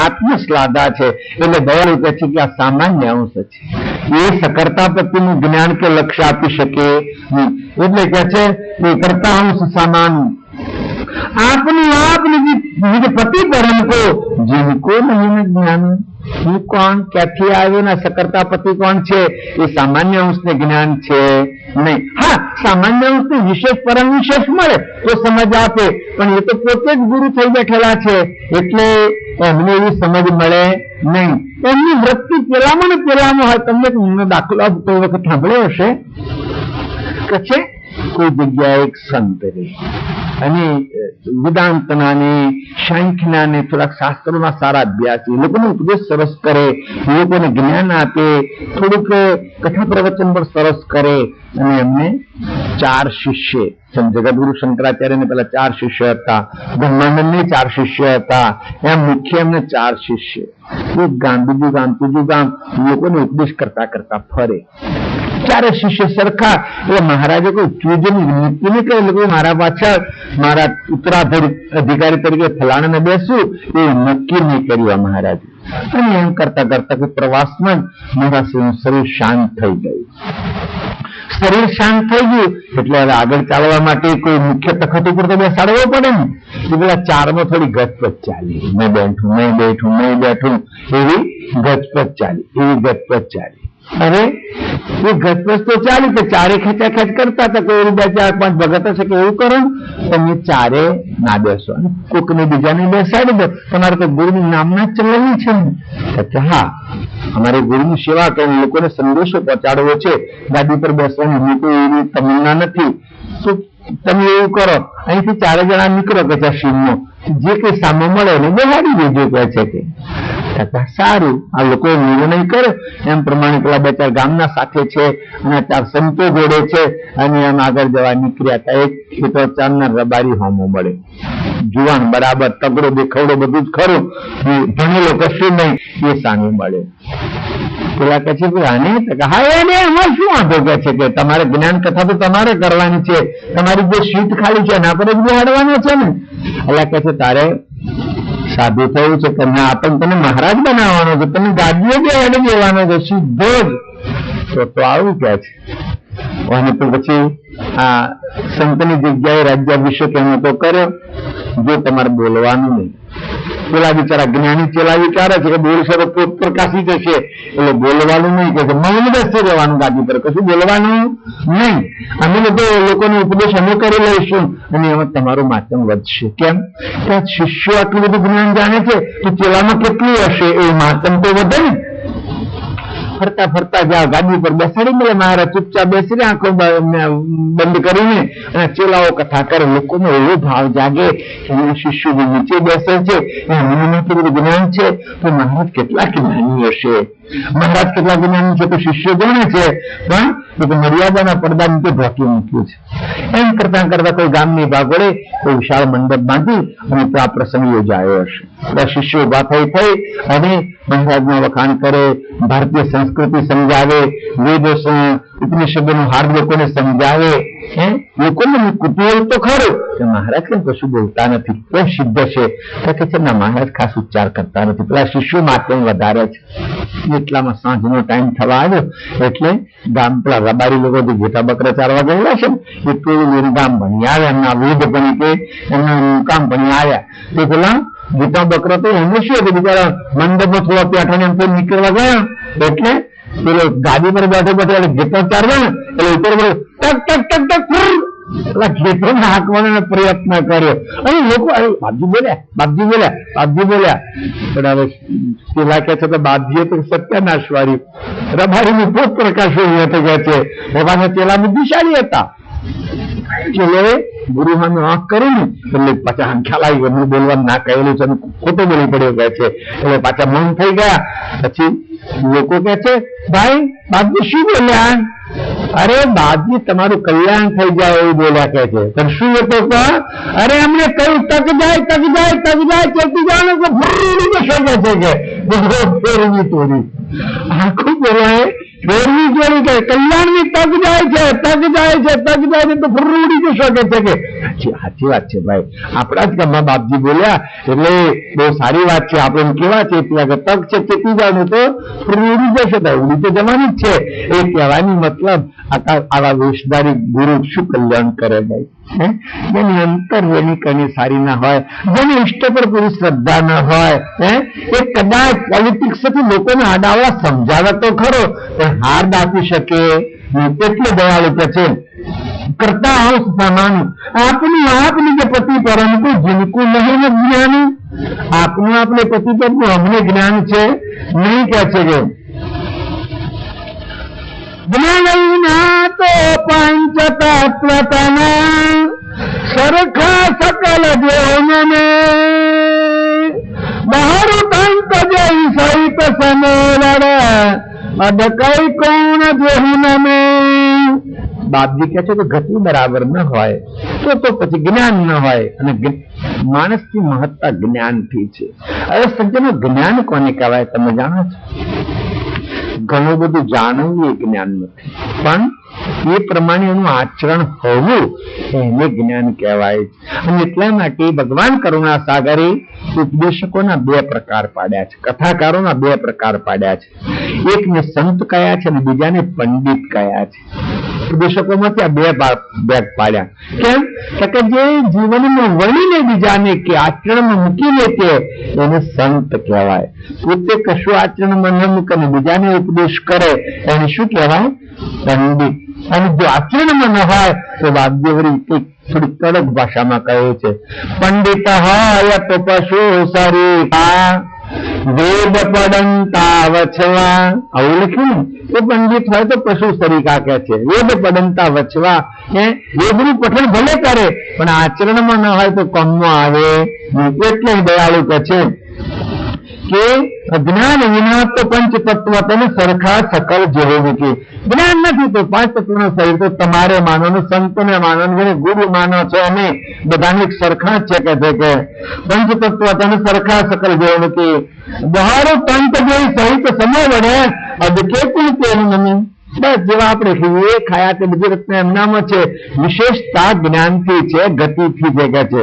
આત્મશ્લાઘા છે. એટલે દયાળુ કહે છે કે આ સામાન્ય અંશ છે. એ સકર્તા પ્રત્યેનું જ્ઞાન કે લક્ષ્ય આપી શકે નહીં. એટલે કે છે કે કરતા અંશ સામાન આપની आप निज पति परम को जिनको नहीं ज्ञान. હું કોણ, ક્યાંથી આવ્યો ને સકર્તા પતિ કોણ છે? એ સામાન્ય અંશને જ્ઞાન છે નહીં. હા, સામાન્ય અંશને વિશેષ પરમ વિશેષ મળે તો સમજ આપે, પણ એ તો પોતે જ ગુરુ થઈ બેઠેલા છે એટલે એમને એવી સમજ મળે નહીં. એમની વૃત્તિ પેલામાં ને પેલામાં હોય. તમને દાખલો કોઈ વખત સાંભળ્યો હશે કે છે કોઈ જગ્યાએ એક સંત રહે અને વેદાંતના ને સાંખ્યના ને થોડાક શાસ્ત્રોના સારા અભ્યાસી, લોકોનો ઉપદેશ સરસ કરે, લોકોને જ્ઞાન આપે, થોડુંક કથા પ્રવચન પણ સરસ કરે. અને એમને 4 શિષ્ય, જગતગુરુ શંકરાચાર્યને પેલા 4 શિષ્ય હતા, બ્રહ્માનંદને 4 શિષ્ય હતા. એમ મુખ્ય એમને 4 શિષ્ય. એક ગામ બીજું ગામ ત્રીજું ગામ લોકોને ઉપદેશ કરતા કરતા ફરે. 4 શિષ્ય સરખા. એટલે મહારાજે કોઈ ચૂજની નીતિ નહીં કરી, મારા પાછળ મારા ઉત્તરાધિકારી તરીકે ફલાણાને બેસવું એ નક્કી નહીં કર્યું મહારાજે. અને એમ કરતા કરતા કે પ્રવાસમાં જ મારા શરીર શાંત થઈ ગયું. શરીર શાંત થઈ ગયું એટલે હવે આગળ ચાલવા માટે કોઈ મુખ્ય તખત ઉપર તો બેસાડવો પડે ને. એ પેલા 4માં થોડી ગચપચ ચાલી, મેં બેઠું એવી ગચપચ ચાલી. અરે એ ગચપચ તો ચાલી કે 4 ખેંચાખેંચ કરતા હતા. કોઈ 2-4-5 ભગત હશે કે એવું કરો તમે 4 ના બેસો, કોકને બીજાને બેસાડી દો, તમારે તો ગુરુનું નામ ના ચલાવવું છે ને. હા, અમારે ગુરુની સેવા કરીને લોકોને સંદેશો પહોંચાડવો છે, ગાડી પર બેસવાની લોકો એવી તમન્ના નથી. તો તમે એવું કરો, અહીંથી 4 જણા નીકળો કે શિવનો જે કઈ સામે મળે ને બેસાડી દેજો કહે છે કે સારું. આ લોકો નિર્ણય કરે એમ પ્રમાણે પેલા 2-4 ગામના સાથે છે અને 4 સંતો જોડે છે અને એમ આગળ જવા નીકળ્યા હતા. એક ખેતર 4ના રબારી હોમો મળે, જુવાન બરાબર તગડો દેખાવડો બધું જ ખરું, ભણેલો કશું નહીં, એ સામે મળે. પેલા કહે છે કે આને હા એને એમાં શું વાંધો કે છે કે તમારે જ્ઞાન કથા તો તમારે કરવાની છે, તમારી જે સીટ ખાલી છે એના પર જ બેહાડવાનો છે ને. એટલે કહે છે તારે સાધુ થયું છે કે ના પણ તને મહારાજ બનાવવાનો છે, તને ગાદીઓ બેહાડી દેવાનો છે સીધો જ. તો આવું કે છે. અને તો પછી આ સંતની જગ્યાએ રાજ્યાભિષેક એનો તો કર્યો, જો તમારે બોલવાનું નહીં. પેલા બિચારા જ્ઞાની ચેલા વિચારે છે કે બોલશે તો પોત પ્રકાશી જશે, એટલે બોલવાનું નહીં કે મૌન બેસી રહેવાનું ગાદી પર, કશું બોલવાનું નહીં. અમે લોકોનો ઉપદેશ અમે કરી લઈશું અને એમાં તમારું માધ્યમ વધશે. કેમ કે શિષ્યો આટલું બધું જ્ઞાન જાણે છે તો ચેલામાં કેટલું હશે એ માધ્યમ તો વધે ને. ફરતા ફરતા જાઓ ગાદી પર બેસાડી મળે મહારાજ ચૂપચાપ બેસીને આંખો બંધ કરીને અને ચેલાઓ કથા કરે. લોકોનો એવો ભાવ જાગે કે શિષ્યો જે નીચે બેસે છે એમનું બધું જ્ઞાન છે તો મહારાજ કેટલા જ્ઞાની હશે, મહારાજ કેટલા જ્ઞાની છે તો શિષ્યો જાણે છે પણ મર્યાદાના પડદા નીચે ઢોકી મૂક્યું છે. એમ કરતા કરતા કોઈ ગામની ભાગોળે કોઈ વિશાળ મંડપ બાંધી અને ત્યાં પ્રસંગ યોજાયો હશે. બધા શિષ્યો ઉભા થઈ અને મહારાજના વખાણ કરે, ભારતીય સંસ્કૃતિ સમજાવે, વેદ ઉપનિષદોનું હાર્દ લોકોને સમજાવે. લોકોને કુતૂહલ તો ખરું કે મહારાજ કેમ કશું બોલતા નથી, કેમ સિદ્ધ છે કે છે ના મહારાજ ખાસ ઉચ્ચાર કરતા નથી, પેલા શિષ્યો માત્ર વધારે છે. એટલામાં સાંજનો ટાઈમ થવા આવ્યો એટલે ગામ પેલા રબારી લોકો જે ઘેટા બકરા ચારવા ગયેલા છે ને એ પેલું ગામ ભણી આવ્યા, એમના વેદ ભણી કે એમના કામ ભણી આવ્યા. તો પેલા ઘેટા બકરા તો એમને શું હતું બિચારા મંડપમાં થોડા પેઠાને એમ નીકળવા ગયા એટલે પેલો ગાડી પર બેઠો બેઠો ઘેટા ચારવા ને એટલે ઉપર ટક ટક ટક ટક ઘેટો હાંકવાનો પ્રયત્ન કર્યો અને લોકો બાપજી બોલ્યા પણ હવે પેલા કે છે તો બાપજીએ તો સત્યાનાશ વાળ્યું. રબારીનું પોત પ્રકાશ હતું કે છે રબાના ચેલા બુદ્ધિશાળી હતા. ચેલોએ ગુરુ સામે આંખ કર્યું ને એટલે પાછા ખ્યાલ આવી ગયો બોલવાનું ના કહેલું છે ખોટું બોલી પડ્યો કે છે એટલે પાછા મૌન થઈ ગયા. પછી લોકો કે છે ભાઈ બાપજી શું બોલ્યા? અરે બાપજી તમારું કલ્યાણ થઈ જાય એવું બોલ્યા કે છે. પણ શું હતો? અરે અમને કહ્યું તક જાય ચલતી જવાનું કે શોધે છે કે ફેરવી તોડી આખું બોલાય ફેરવી જોડી કે કલ્યાણની તક જાય છે તો ફૂરડી જ શકે છે કે સાચી વાત છે ભાઈ. આપણા જ ગામમાં બાપજી બોલ્યા એટલે બહુ સારી વાત છે. આપણે કેવા છે તક છે ચેતી જવાનું તો ફૂરડી જશે તો ઉડી તો જવાની જ છે. એ કહેવાની મતલબ આવા વેશધારી ગુરુ શું કલ્યાણ કરે ભાઈ? જેની અંતર જેની કની સારી ના હોય, જેની ઈષ્ટ પર પૂરી શ્રદ્ધા ના હોય, એ કદાચ પોલિટિક્સ થી લોકોને આડાવડા સમજાવે તો ખરો પણ હાર દાપી શકે એટલે દયાળુ કે છે કરતા હોશ સામાન આપની જે પતિ પરંતુ જીનકુ નહીં જ્ઞાની. આપનું આપણે પતિ પરનું અમને જ્ઞાન છે નહીં કે છે કે જ્ઞાનના તો પંચ તત્વના સરખા સકલ દેવને બહારું તંત જય સહિત સમેલડ અડકઈ કોણ દેહુન મે. બાપજી કહે છે કે ગતિ બરાબર ન હોય તો પછી જ્ઞાન ન હોય અને માણસની મહત્તા જ્ઞાનથી છે. હવે સજ્જનો જ્ઞાન કોને કહેવાય તમે જાણો છો? ઘણું બધું જાણવું એ જ્ઞાન નથી પણ એ પ્રમાણે એનું આચરણ હોવું એને જ્ઞાન કહેવાય. અને એટલા માટે ભગવાન કરુણા સાગરે ઉપદેશકોના બે પ્રકાર પાડ્યા છે, કથાકારોના બે પ્રકાર પાડ્યા છે. એકને સંત કયા છે અને બીજાને પંડિત કયા છે. ઉપદેશકોમાંથી આ બે ભાગ પાડ્યા. કેમ કે જે જીવનમાં વળીને બીજાને કે આચરણમાં મૂકી લે તે એને સંત કહેવાય. પોતે કશું આચરણમાં ન મૂકે બીજાને ઉપદેશ કરે એને શું કહેવાય? પંડિત. અને જો આચરણમાં ન હોય તો વાદ્યવરી કંઈક થોડી કડક ભાષામાં કહે છે પંડિત હોય તો પશુ સરીપા વેદ પડંતા વછવા. આવું લખ્યું ને એ પંડિત હોય તો પશુ સરીકા કે છે. વેદ પડંતા વછવા વેદનું પઠન ભલે કરે પણ આચરણમાં ન હોય તો કામમાં આવે. એટલે દયાળુ કે છે કે જ્ઞાન વિના તો પંચ તત્વ તને સરખા સકલ જેવો નથી. જ્ઞાન નથી તો પાંચ તત્વનું શરીર તો તમારે માનવાનું, સંતોને માનવાનું, ગુરુ માનો છો અને બધાને સરખા જ છે કે છે કે પંચ તત્વ તને સરખા સકલ જેવો નથી. બહારો પંચ જેવી સહિત સમય વડે અદકે કુલ તેનું નમી. બસ જેવા આપણે ખાઈએ ખાયા તે બધી રત્ન એમનામાં છે. વિશેષતા જ્ઞાનથી છે, ગતિથી છે કે છે.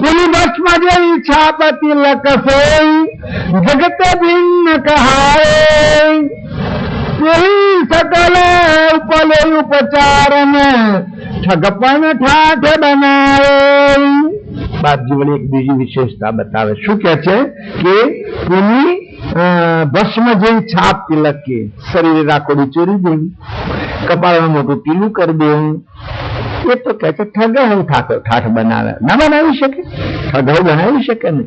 પુલી બસમાં જેવી છાપ તિલક સોઈ જગત ભિન્ન કહાય. તેહી સકલ ઉપલે ઉપચાર ને ઠગપણ ઠાઠ બનાવે. બાપજી વળી એક બીજી વિશેષતા બતાવે. શું કે છે કે પુલી ભસ્મ જેવી છાપ તિલક કે શરીરે રાખોડી ચોરી દેવી, કપાળમાં મોટું ટીલું કરી દેવું. એ તો કે છે ઠગાવ ઠાઠ બનાવે. ના બનાવી શકે? ઠગાવ બનાવી શકે ને?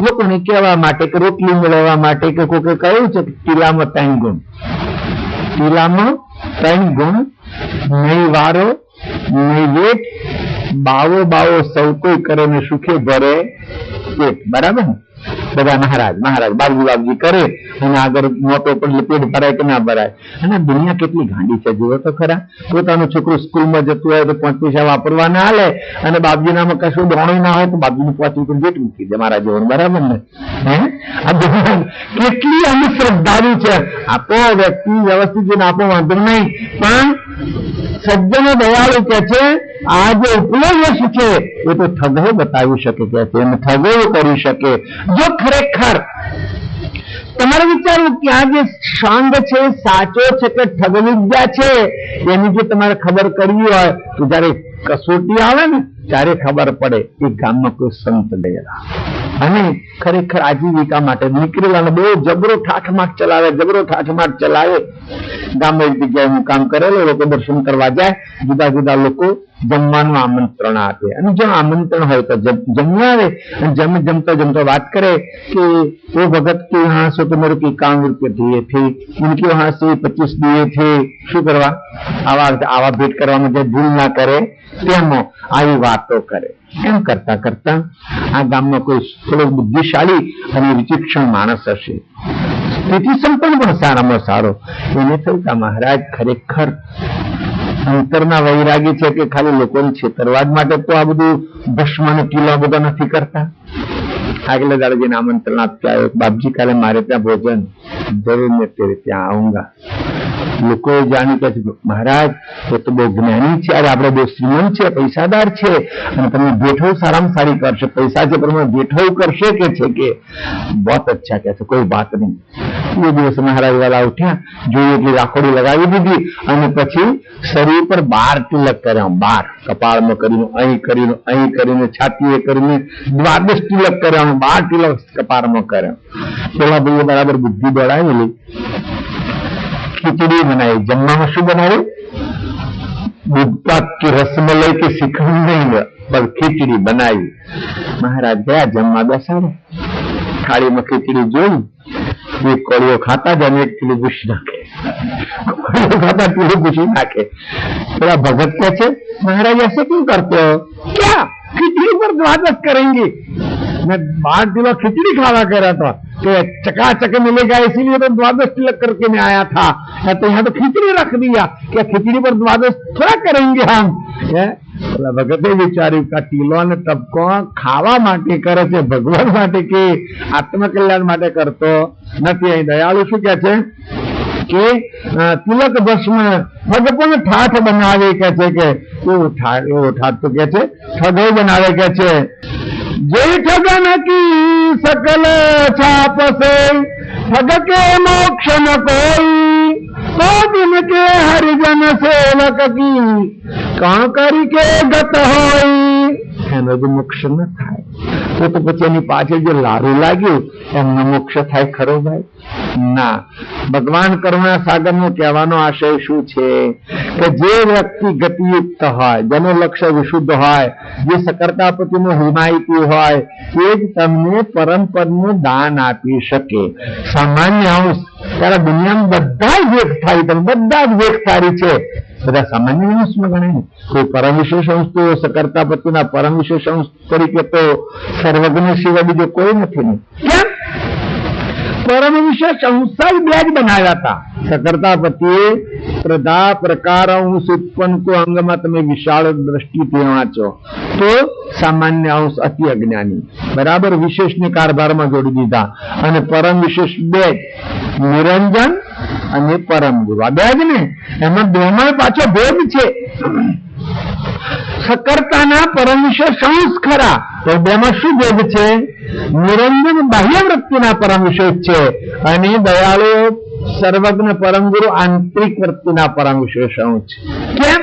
લોકોને કહેવા માટે કે રોટલી મેળવવા માટે કે કોઈ કહ્યું છે કે ટીલામાં 3 ગુણ, ટીલામાં 3 ગુણ, નહીં વારો નહીં વેટ, બાવો બાવો સૌ કોઈ કરે ને સુખે ભરે પેટ. બરાબર ને? બધા મહારાજ બાબજી કરે અને આગળ મોટો પણ પેટ ભરાય કે ના ભરાય. અને દુનિયા કેટલી ગાંડી છે જુઓ તો ખરા. પોતાનું છોકરું સ્કૂલમાં જતું હોય તો 5 પૈસા વાપરવા ના હાલે અને બાપજી નામાં કશું દોણું ના હોય તો બાપજીનું 5 રૂપિયા જેટ મૂકી દે મારા જેવું. બરાબર ને? આ દુનિયા કેટલી અંધશ્રદ્ધાળુ છે. આપો વ્યક્તિ વ્યવસ્થિત જઈને આપો વાંધો નહીં, પણ સજ્જનો દયાળુ કે છે આ જે ઉપલબ્ધ છે એ તો ઠગો બતાવી શકે કે છે, એને ઠગો કરી શકે. જો ખરેખર તમારે વિચારવું કે આ જે સાંગ છે સાચો છે કે ઠગ વિદ્યા છે, એની જો તમારે ખબર કરવી હોય તો જયારે કસોટી આવે ને ત્યારે ખબર પડે. એ ગામમાં કોઈ સંત ગયેલા અને ખરેખર આજીવિકા માટે નીકળેલા, બહુ જબરો ઠાઠમાટ ચલાવે. ગામમાં એક જગ્યાએ હું કામ કરેલો, લોકો દર્શન કરવા જાય, જુદા જુદા લોકો જમવાનું આમંત્રણ આપે અને જો આમંત્રણ હોય તો જમવા આવે અને જમતા વાત કરે કે वो भगत के यहाँ से तो मेरे को 51 रुपये दिए थे, उनके वहां से 25 दिए थे. શું કરવા? આવા ભેટ કરવામાં જે ભૂલ ના કરે તેમાં આવી વાતો કરે. એમ કરતા કરતા આ ગામમાં કોઈ થોડો બુદ્ધિશાળી અને વિચક્ષણ માણસ હશે, તેથી સંપન્ન પણ સારામાં સારો. એને થયું કે મહારાજ ખરેખર અંતરના વૈરાગી છે કે ખાલી લોકોને છેતરવાદ માટે તો આ બધું ભસ્મ અને ટીલા બધા નથી કરતા. આગલે દાડે જઈને આમંત્રણ આપતા આવ્યો, બાપજી કાલે મારે ત્યાં ભોજન જરૂર મેં તેરે ત્યાં આऊंगा. લોકોએ જાણી કે મહારાજ એ તો બહુ જ્ઞાની છે, અરે આપણે બહુ શ્રીમંત છે, પૈસાદાર છે અને તમે બેઠો સારામાં સારી કરશે, પૈસા છે પણ બેઠો કરશે કે છે કે બહુ અચ્છા કે છે, કોઈ વાત નહીં. એ દિવસ મહારાજ વાળા ઉઠ્યા, જોઈએ એટલી રાખોડી લગાવી દીધી અને પછી શરીર પર 12 તિલક કર્યા. 12 કપાળમાં કરીને, અહીં કરીને, છાતીએ કરીને 12 તિલક કર્યા. 12 તિલક કપાળમાં કર્યા. પેલા ભાઈએ બરાબર બુદ્ધિ દોડાવેલી, ખીચડી બનાવી. જમવામાં શું બનાવ્યું? दूध पाक की रसमलाई की श्रीखंड नहीं पर खीचड़ी बनाई. महाराज गया जमवा बेसाड़े, थाली में खीचड़ी जोई, एक कोड़ियो खाता जाने एक किलो घुसी नाखे, खाता किलो घुसी नाखे. थोड़ा भगत क्या है, महाराज ऐसे क्यों करते हो? क्या खिचड़ी पर द्वादश करेंगे? मैं 12 किलो खिचड़ी खावा कर रहा था कि चकाचक मिलेगा इसीलिए तो द्वादश तिलक करके मैं आया था, तो यहाँ तो खिचड़ी रख दिया, क्या खिचड़ी पर द्वादश थोड़ा करेंगे हम? भगते विचार्યું કે ટીલો ને તબકો ખાવા માટે કરે છે, ભગવાન માટે કે આત્મકલ્યાણ માટે કરતો નથી. અહીં દયાળુ શું કે છે કે તિલક ભસ્મ ભગવાન ઠાઠ બનાવે કે છે કે એવો ઠાઠ તો કે છે ઠગો બનાવે કે છે. जय ठगन की सकल छाप से ठग के मोक्ष न कोई, तो दिन के हरिजन सेवक की कण करी के गत होई. એનો જો મોક્ષ ન થાય તો પછી એની પાછળ જે લારું લાગ્યું એમનો મોક્ષ થાય ખરો ભાઈ? ના. ભગવાન કરુણા સાગર નો કહેવાનો આશય શું છે કે જે વ્યક્તિ ગતિયુક્ત હોય, જેનું લક્ષ્ય વિશુદ્ધ હોય, જે સકર્તાપતિનું હિમાયતી હોય, એ જ તમને પરમ પદનું દાન આપી શકે. સામાન્ય અંશ ત્યારે દુનિયામાં બધા જ વેખતારી, તમે બધા જ વેખતારી છે, બધા સામાન્ય અંશમાં ગણાય. કોઈ પરમ વિશેષ અંશ તો સકર્તાપતિના પરમ વિશેષ અંશ તરીકે તો સર્વજ્ઞ સિવાય બીજો કોઈ નથી ને. કેમ? પરમ વિશેષ અંશ જ બે જ બનાવ્યા હતા. સકર્તાપતિએ પ્રધા પ્રકાર અંશ ઉત્પન્ન કો અંગમાં તમે વિશાળ દ્રષ્ટિથી વાંચો તો સામાન્ય અંશ અતિ અજ્ઞાની બરાબર વિશેષને કારભારમાં જોડી દીધા અને પરમ વિશેષ બે નિરંજન અને પરમ ગુરુ આ બે જ ને. એમાં બેમાં પાછો ભેદ છે. સકર્તાના પરમ વિશેષ અંશ ખરા તો બેમાં શું ભેદ છે? નિરંજન બાહ્ય વૃત્તિના પરમ વિશેષ છે અને દયાળુ સર્વજ્ઞ પરમ ગુરુ આંતરિક વૃત્તિના પરમ વિશેષ અંશ છે. કેમ?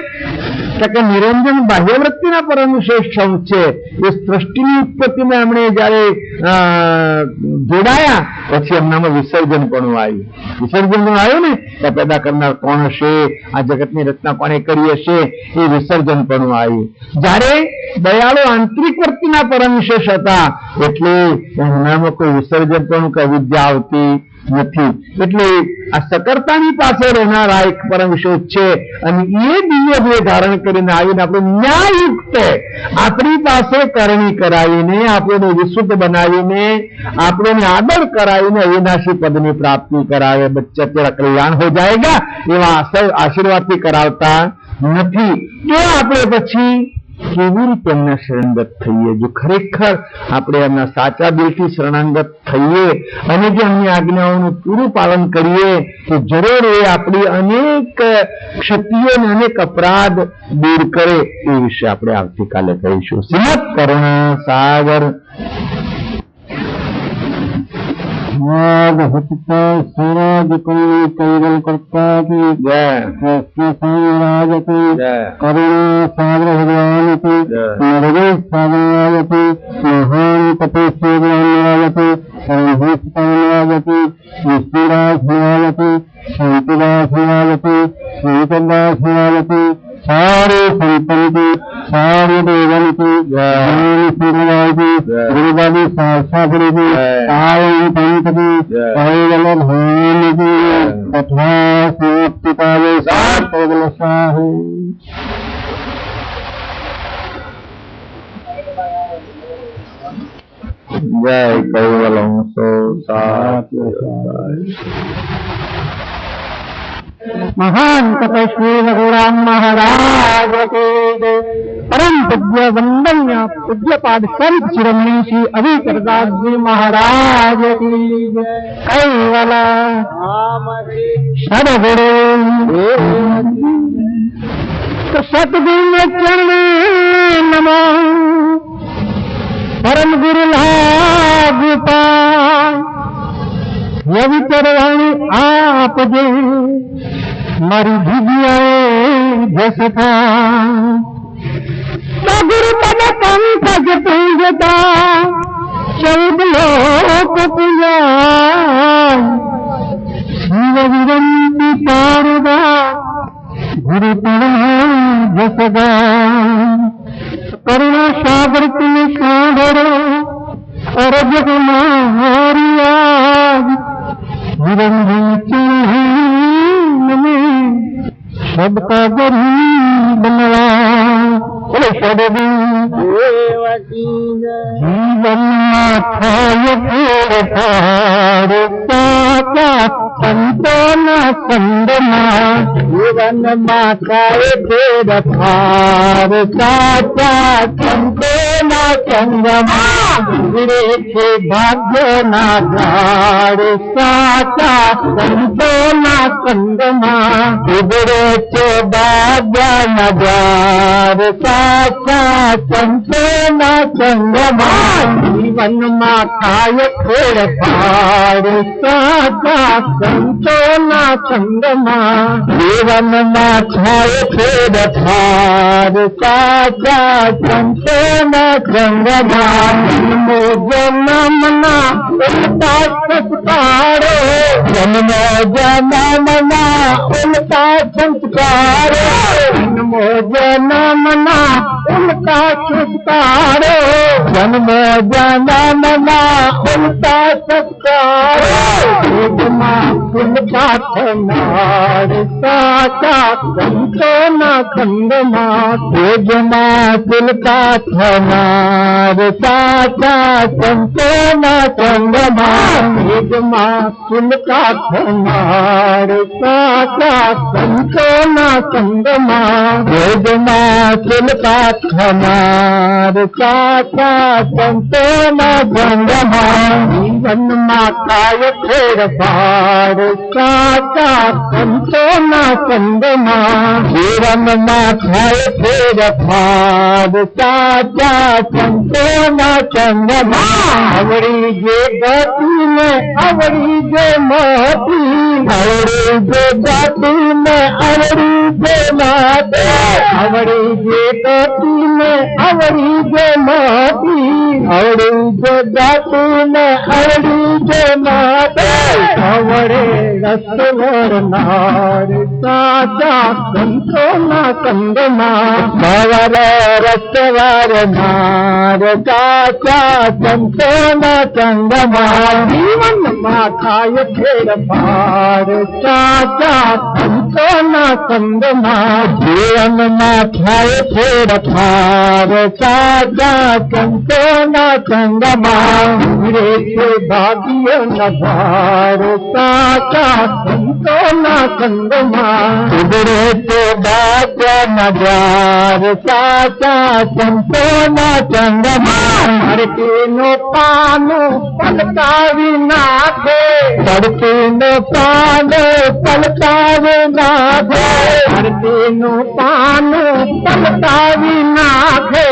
કે નિરંજન બાહ્ય વૃત્તિના પરમ વિશેષ અંશ છે. એ સૃષ્ટિની ઉત્પત્તિમાં એમણે જયારે જોડાયા પછી એમનામાં વિસર્જન પણ આવ્યું. વિસર્જન પણ આવ્યું ને કે પેદા કરનાર કોણ હશે, આ જગતની રચના કોણે કરી હશે, એ વિસર્જન પણ આવ્યું. જયારે દયાળુ આંતરિક વૃત્તિના પરમ વિશેષ હતા એટલે એમનામાં કોઈ વિસર્જન પણ કે વિદ્યા આવતી નથી. એટલે આ સકર્તાની પાસે રહેનારા એક પરમ વિશેષ છે અને એ દિવ્ય દેહ ધારણ કરીને આવીને આપણે ન્યાયયુક્ત આપણી પાસે કરણી કરાવીને આપણને વિશુદ્ધ બનાવીને આપણને આદર કરાવીને અવિનાશી પદની પ્રાપ્તિ કરાવે. બચ્ચા તેરા કલ્યાણ હો જાયગા એવા આશીર્વાદથી કરાવતા નથી. તો આપણે પછી કેવી રીતે એમના શરણાગત થઈએ? જો ખરેખર આપણે એમના સાચા દિલથી શરણાગત થઈએ અને જો એમની આજ્ઞાઓનું પૂરું પાલન કરીએ તો જરૂર એ આપણી અનેક ક્ષતિઓ અને અનેક અપરાધ દૂર કરે. એ વિશે આપણે આવતીકાલે કહીશું. શ્રીમદ કરુણા સાગર स्वराज कोई कैवल करता की जय, कृष्ण साम्राज की जय, करुणा सागर भगवान की नरवेश सागर की महान तपस्वी की परमहंस की विष्णुदास की शांतिदास की शंकरदास की सारे संतन की सारे देवन की गुरुदादी शास्त्री की सारे पंत की कैवल भान की तथा समाप्तिकाले कैवल साहु जय कैवल महान तपस्वी रघुराम महाराज के परम पूज्य वंदनीय पूज्यपाद संत शिरोमणि श्री अभिकरदास जी महाराज की कैवल सदगुरु तो सतगुरु चरण नमो परम गुरु लागू पाए विचरवाणी आप जे मारी भुजियाए जसता गुरु पद पंकज पूजता चौद लोक पूजा शिव विरंती पारदा गुरु पद जसदा करुणा सागर तुम सागरो और जग मारिया सबका गरीब बनवा जीवन माथाय संतो न संदमा जीवन माथाय फेरफार साचा संतो न संगमा गिरे भाग्य नागार साचा संतो न संगमा गिरे भाग्य नगार साचा संतो न संगमा जीवन माथाय फेरफार साचा संतो न संगमा जीवन माथाय फेरफार साचा संतो न संगमा जन्मो जनमना उल्टा संस्कारो जन्मो जनमना उल्टा संस्कारो जन्मो जनमना उल्टा संस्कारो जन्मो जनमना उल्टा संस्कारो तिनका थनार साचा संतो न कंदमा तेजमा तिनका थनार साचा संतो न कंदमा तेजमा तिनका थनार साचा संतो न कंदमा तेजमा तिनका थनार साचा संतो न कंदमा जीवन माताय फेरफार साचा संतो न कंदमा जीवन माताय फेरफार साचा संतो न कंदमा अवरी जे गति में अवरी जे महती अवरी जे गति में अवरी जे माते अवरी जे गति में अवरी जे महती अवरी जे गति में अवरी जे माते अवरे रसवर नार साचा संतो न कंदमा अवरे रसवर नार साचा संतो न कंदमा जीवन माताय फेरफार साचा संतो न कंदमा जीवन माताय फेरफार साचा संतो न कंदमा रे के भाग्य नभार साचा संतो न कंदमा रे के भाग्य नभार साचा संतो न कंदमा हरती नो पानो पलकावी नाथे हरती नो पानो पलकावी नाथे हरती नो पानो पलकावी नाथे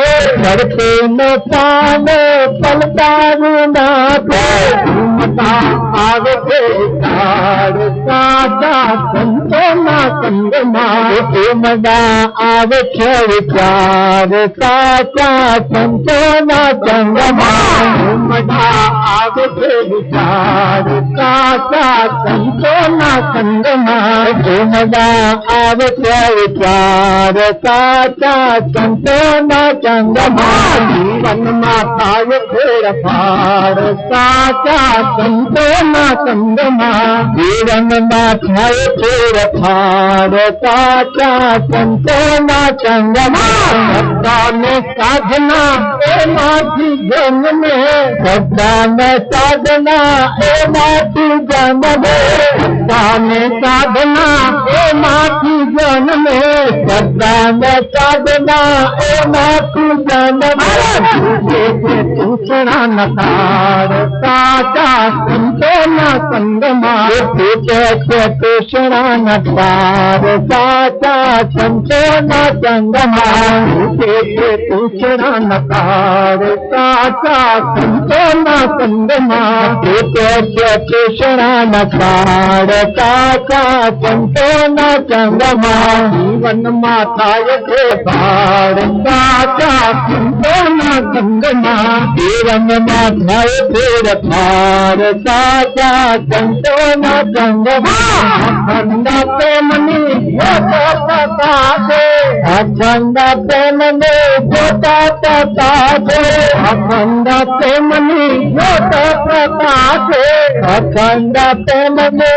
हरती नो पानो पलकावी नाथे मता आवे तार साचा संतो न कंदमा मदा आवे विचार साचा संतो न कंदमा मदा आवे विचार साचा संतो न कंदमा मदा आवे विचार साचा संतो न कंदमा जीवन माताय फेरफार साचा संतो न कंदमा जीवन माताय फेरफार साचा संतो न कंदमा सदा में साधना ए माटी जन में सदा में साधना ए माटी जन में सदा में साधना ए माटी जन में सदा में साधना ए माटी जन में दूसरा नकार साचा संतो न कंदमा दूसरा नकार साचा संतो न कंदमा दूसरा नकार साचा संतो न कंदमा दूसरा नकार साचा संतो न कंदमा जीवन माताय फेरफार साचा संतो न कंदमा जीवन माताय फेरफार साचा संतो न कंदमा अखंड प्रेमनी अखंड प्रेमनी अखंड प्रेमनी अखंड प्रेमनी